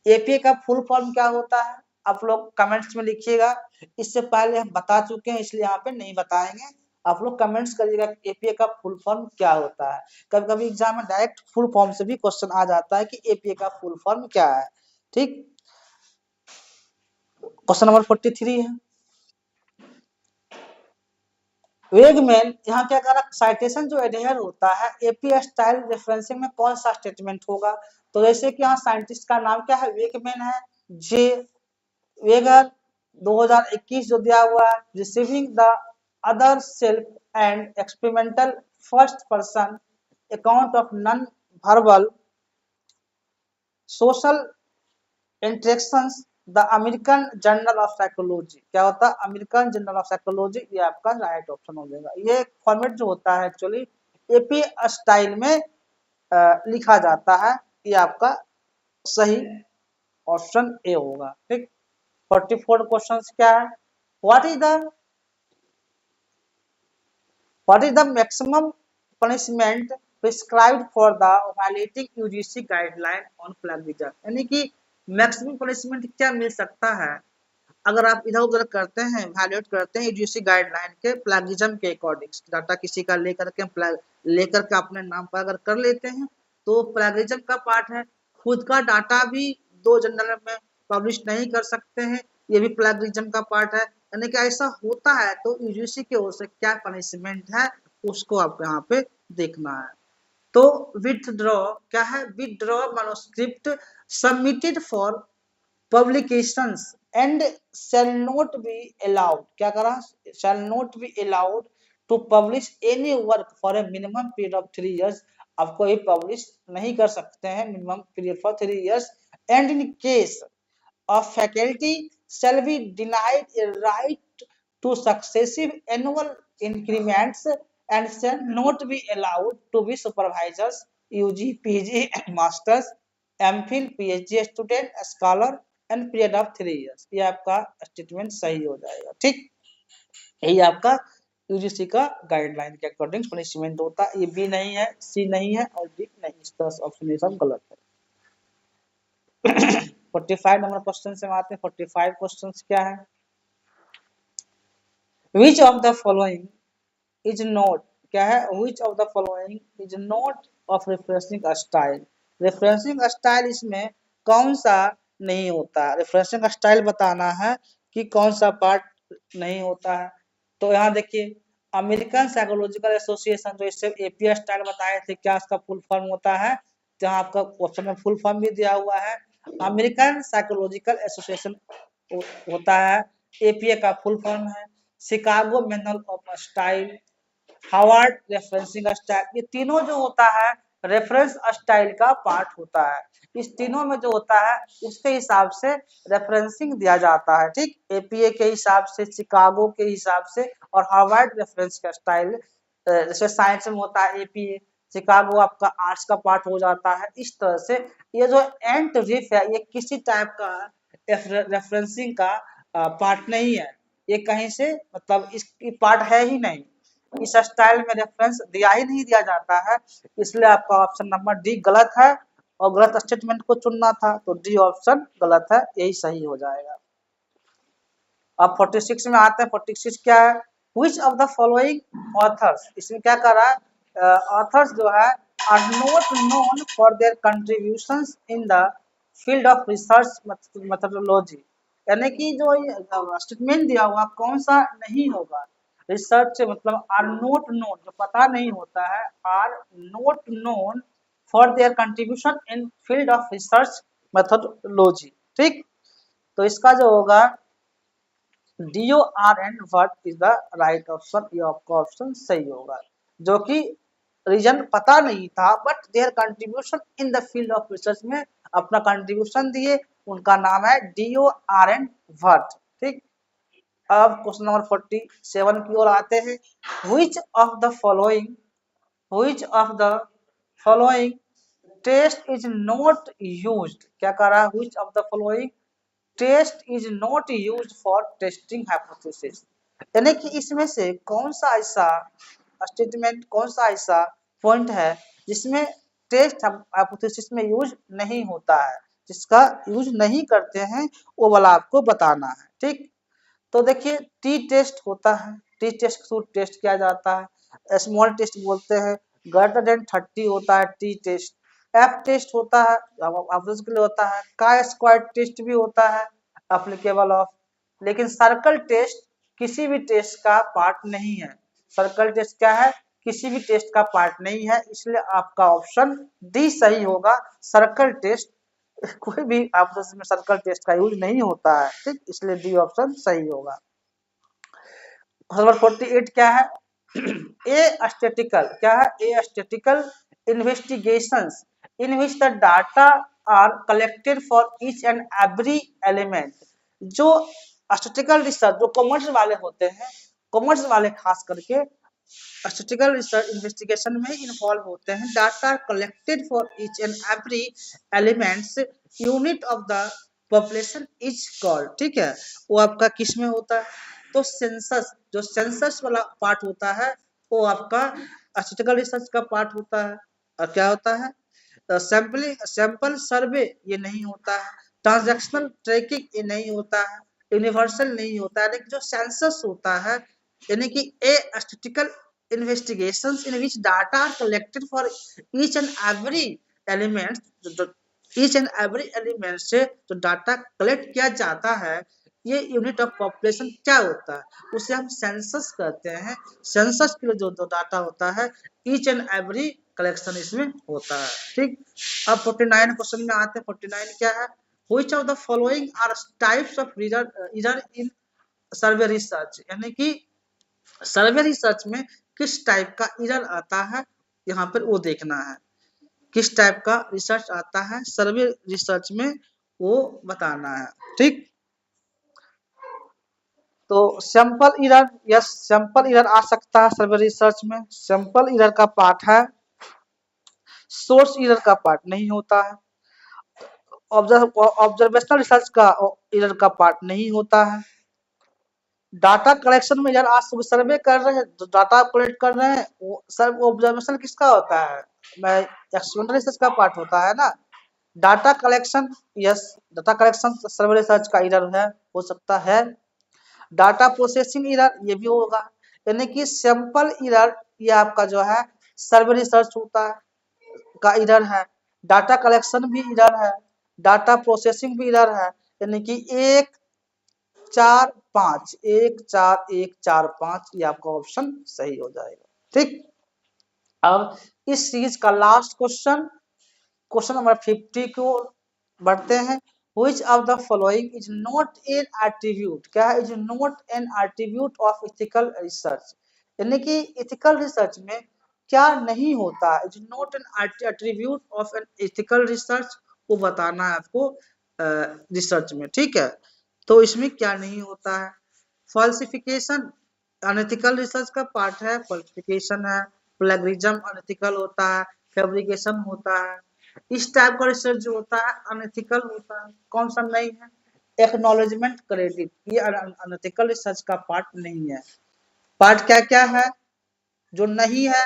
APA का फुल फॉर्म क्या होता है आप लोग कमेंट्स में लिखिएगा, इससे पहले हम बता चुके हैं इसलिए यहाँ पे नहीं बताएंगे, आप लोग कमेंट्स करिएगा एपीए का फुल फॉर्म क्या होता है। कभी कभी एग्जाम में डायरेक्ट फुल फॉर्म से भी क्वेश्चन आ जाता है कि एपीए का फुल फॉर्म क्या है, ठीक। क्वेश्चन नंबर 43 है, वेगमैन यहाँ क्या कह रहा है, साइटेशन जो एडहेयर होता है एपी स्टाइल रेफरेंसिंग में कौन सा स्टेटमेंट होगा। तो जैसे कि यहाँ साइंटिस्ट का नाम क्या है, वेगमैन है, जे वेगर 2021 जो दिया हुआ है, receiving the other self and experimental first person account of non verbal social interactions the American journal of psychology, क्या होता है अमेरिकन जर्नल ऑफ साइकोलॉजी, ये आपका राइट ऑप्शन हो जाएगा। ये फॉर्मेट जो होता है एक्चुअली एपी स्टाइल में लिखा जाता है, ये आपका सही ऑप्शन ए होगा, ठीक। 44 क्वेश्चन क्या है, what is the maximum punishment prescribed for the violating UGC guideline on plagiarism, यानी कि मैक्सिमम पनिशमेंट क्या मिल सकता है अगर आप इधर उधर करते हैं, वायलेट करते हैं यूजीसी गाइडलाइन के प्लेगरिज्म के अकॉर्डिंग, डाटा किसी का लेकर के अपने नाम पर अगर कर लेते हैं तो प्लेगरिज्म का पार्ट है। खुद का डाटा भी दो जर्नल में पब्लिश नहीं कर सकते हैं, ये भी प्लेगरिज्म का पार्ट है, यानी कि ऐसा होता है तो यूजीसी की ओर से क्या पनिशमेंट है उसको आपको यहाँ पे देखना है। तो विथड्रॉ क्या है, withdraw manuscript submitted for publications and shall not be allowed, क्या करा, shall not be allowed to publish any work for a minimum period of 3 years, आप कोई पब्लिश नहीं कर सकते हैं minimum period for 3 years, and in case of faculty shall be denied a right to successive annual increments and shall not be allowed to be supervisors, UG, PG, masters, MPhil, PhD student, scholar and period of 3 years, ये आपका statement सही हो जाएगा, ठीक। यही आपका UGC का guideline के अकॉर्डिंग पनिशमेंट होता है। ये बी नहीं है, सी नहीं है और डी नहीं, इस तरह ऑप्शन सब गलत है। 45 नंबर क्वेश्चन से आते हैं। 45 क्वेश्चंस क्या है, which of the following is not, क्या है, which of the following is not of referencing style, referencing style इसमें कौन सा नहीं होता है, रेफरेंसिंग स्टाइल बताना है कि कौन सा पार्ट नहीं होता है। तो यहाँ देखिए अमेरिकन साइकोलॉजिकल एसोसिएशन, जो इससे एपीए स्टाइल बताए थे, क्या उसका फुल फॉर्म होता है, जहाँ आपका ऑप्शन में फुल फॉर्म भी दिया हुआ है। अमेरिकन साइकोलॉजिकल एसोसिएशन होता है, एपीए का फुल फॉर्म है। Chicago manual of style, Harvard referencing style, ये तीनों जो होता है रेफरेंस स्टाइल का पार्ट होता है। इस तीनों में जो होता है उसके हिसाब से रेफरेंसिंग दिया जाता है, ठीक। एपीए के हिसाब से, शिकागो के हिसाब से, और हार्वर्ड रेफरेंस का स्टाइल, जैसे साइंस में होता है एपीए, शिकागो आपका आर्ट्स का पार्ट हो जाता है। इस तरह से ये जो एंड रिफ है, ये किसी टाइप का रेफरेंसिंग का पार्ट नहीं है, ये कहीं से मतलब इसकी पार्ट है ही नहीं। इस स्टाइल में रेफरेंस दिया ही नहीं दिया जाता है, इसलिए आपका ऑप्शन नंबर डी गलत है, और गलत स्टेटमेंट को चुनना था, तो डी ऑप्शन गलत है, यही सही हो जाएगा। अब 46 में आते हैं। 46 क्या है, which of the following authors, इसमें क्या कर रहा है, ऑथर्स जो है are not known for their contributions in the field of research methodology, यानी कि जो स्टेटमेंट दिया हुआ कौन सा नहीं होगा, रिसर्च से मतलब आर नोट नोन, जो पता नहीं होता है, are not known for their contribution in field of research methodology, ठीक। तो इसका जो होगा DOR and what is the right option, ये आपका ऑप्शन सही होगा, जो कि रीजन पता नहीं था, but there contribution in the field of research में अपना कंट्रीब्यूशन दिए, उनका नाम है DOR and what, ठीक। अब क्वेश्चन नंबर 47 की ओर आते हैं। which of the following test is not used, क्या कह रहा है, which of the following test is not used for testing hypothesis, यानी कि इसमें से कौन सा ऐसा स्टेटमेंट, कौन सा ऐसा पॉइंट है जिसमें टेस्ट हाइपोथेसिस में यूज नहीं होता है, जिसका यूज नहीं करते हैं, वो वाला आपको बताना है, ठीक। तो देखिए टी टेस्ट होता है, टी टेस्ट थ्रू टेस्ट किया जाता है, स्मॉल टेस्ट बोलते हैं, ग्रेटर देन 30 होता है टी टेस्ट, एफ टेस्ट होता है ऑब्जर्व के लिए होता है, का स्क्वायर टेस्ट भी होता है एप्लीकेबल ऑफ, लेकिन सर्कल टेस्ट किसी भी टेस्ट का पार्ट नहीं है। सर्कल टेस्ट क्या है, किसी भी टेस्ट का पार्ट नहीं है, इसलिए आपका ऑप्शन डी सही होगा। सर्कल टेस्ट कोई भी ऑप्शन में सर्कल टेस्ट का यूज नहीं होता है, ठीक, इसलिए डी ऑप्शन सही होगा। नंबर 48 क्या है, ए स्टैटिकल, क्या है, a statistical investigations in which the data are collected for each and every element, जो स्टैटिस्टिकल रिसर्च जो कॉमर्स वाले होते हैं, कॉमर्स वाले खास करके स्टैटिस्टिकल रिसर्च इन्वेस्टिगेशन में इन्वॉल्व होते हैं, data collected for each and every elements unit of the population is called, ठीक है, वो आपका किस में होता है, तो सेंसस, जो सेंसस वाला पार्ट होता है वो आपका स्टैटिस्टिकल रिसर्च का पार्ट होता है, और क्या होता है, सैंपल सर्वे ये नहीं होता है, ट्रांजैक्शनल ट्रैकिंग ये नहीं होता है, यूनिवर्सल नहीं होता है, लेकिन जो सेंसस होता है, यानी कि a statistical investigations in which data are collected for each and every element, each and every element से जो डाटा कलेक्ट किया जाता है, ये यूनिट ऑफ पॉपुलेशन क्या होता है, उसे हम सेंसस कहते हैं। सेंसस के लिए जो डाटा होता है ईच एंड एवरी कलेक्शन इसमें होता है, ठीक। अब 49 क्वेश्चन में आते हैं। 49 क्या है, which of the following are types of reason in survey research, यानी कि सर्वे रिसर्च में किस टाइप का एरर आता है, यहाँ पर वो देखना है, किस टाइप का रिसर्च आता है सर्वे रिसर्च में, वो बताना है, ठीक। तो sample error, yes sample error आ सकता है सर्वे रिसर्च में, सैंपल एरर का पार्ट है, सोर्स एरर का पार्ट नहीं होता है, ऑब्जर्वेशनल रिसर्च का एरर का पार्ट नहीं होता है, डाटा कलेक्शन में यार आज सुबह सर्वे कर रहे हैं, जो डाटा कलेक्ट कर रहे हैं वो सर ऑब्जर्वेशन किसका होता है, मैं एक्सपेरिमेंटल रिसर्च का पार्ट होता है ना। Data collection, yes data collection सर्वे रिसर्च का एरर है, हो सकता है। डाटा प्रोसेसिंग एरर ये भी होगा, यानी कि सैंपल एरर ये आपका जो है सर्वे रिसर्च होता है का एरर है, डाटा कलेक्शन भी एरर है, डाटा प्रोसेसिंग भी एरर है, यानी कि एक 4 5 1 4 1 4 5 ये आपका ऑप्शन सही हो जाएगा। ठीक, अब इस सीरीज का लास्ट क्वेश्चन, क्वेश्चन नंबर 50 को बढ़ते हैं। Which of the following is not an attribute? क्या है? Is not an attribute of ethical research? यानी कि ethical research में क्या नहीं होता है? Is not an attribute of an ethical research, वो बताना है आपको रिसर्च में। ठीक है, तो इसमें क्या नहीं होता है? फॉल्सिफिकेशन अनएथिकल रिसर्च का पार्ट है, फॉल्सिफिकेशन है। प्लेगरिज्म अनएथिकल होता है, फैब्रिकेशन होता है। इस टाइप का रिसर्च जो होता है अनएथिकल होता है। कौन सा नहीं है? एक्नॉलेजमेंट क्रेडिट, ये अनएथिकल रिसर्च का पार्ट नहीं है। पार्ट क्या क्या है जो नहीं है,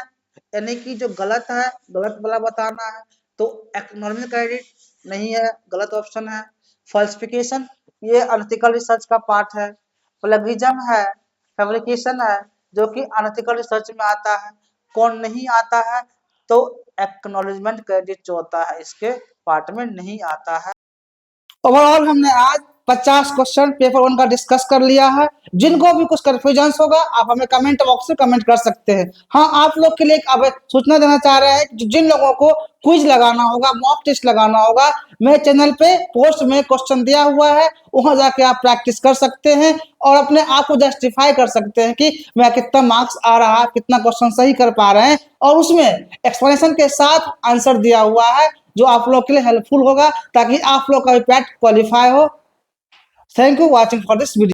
यानी कि जो गलत है, गलत वाला बताना है, तो एक्नॉलेजमेंट क्रेडिट नहीं है, गलत ऑप्शन है। फॉल्सिफिकेशन ये अनएथिकल रिसर्च का पार्ट है। प्लेगरिज्म है, फैब्रिकेशन है, जो कि अनएथिकल रिसर्च में आता है। कौन नहीं आता है? तो एक्नॉलेजमेंट क्रेडिट जो होता है इसके पार्ट में नहीं आता है। ओवरऑल हमने आज 50 क्वेश्चन पेपर 1 का डिस्कस कर लिया है। जिनको भी कुछ कंफ्यूजन होगा आप हमें कमेंट बॉक्स में कमेंट कर सकते हैं। हाँ, आप लोग के लिए अब सूचना देना चाह रहे हैं कि जिन लोगों को क्विज लगाना होगा, मॉक टेस्ट लगाना होगा, मेरे चैनल पे पोस्ट में क्वेश्चन दिया हुआ है, वहां जाके आप प्रैक्टिस कर सकते हैं और अपने आप को जस्टिफाई कर सकते हैं कि मैं कितना मार्क्स आ रहा है, कितना क्वेश्चन सही कर पा रहे हैं, और उसमें एक्सप्लेनेशन के साथ आंसर दिया हुआ है जो आप लोग के लिए हेल्पफुल होगा ताकि आप लोग का भी पैट क्वालिफाई हो। Thank you watching for this video.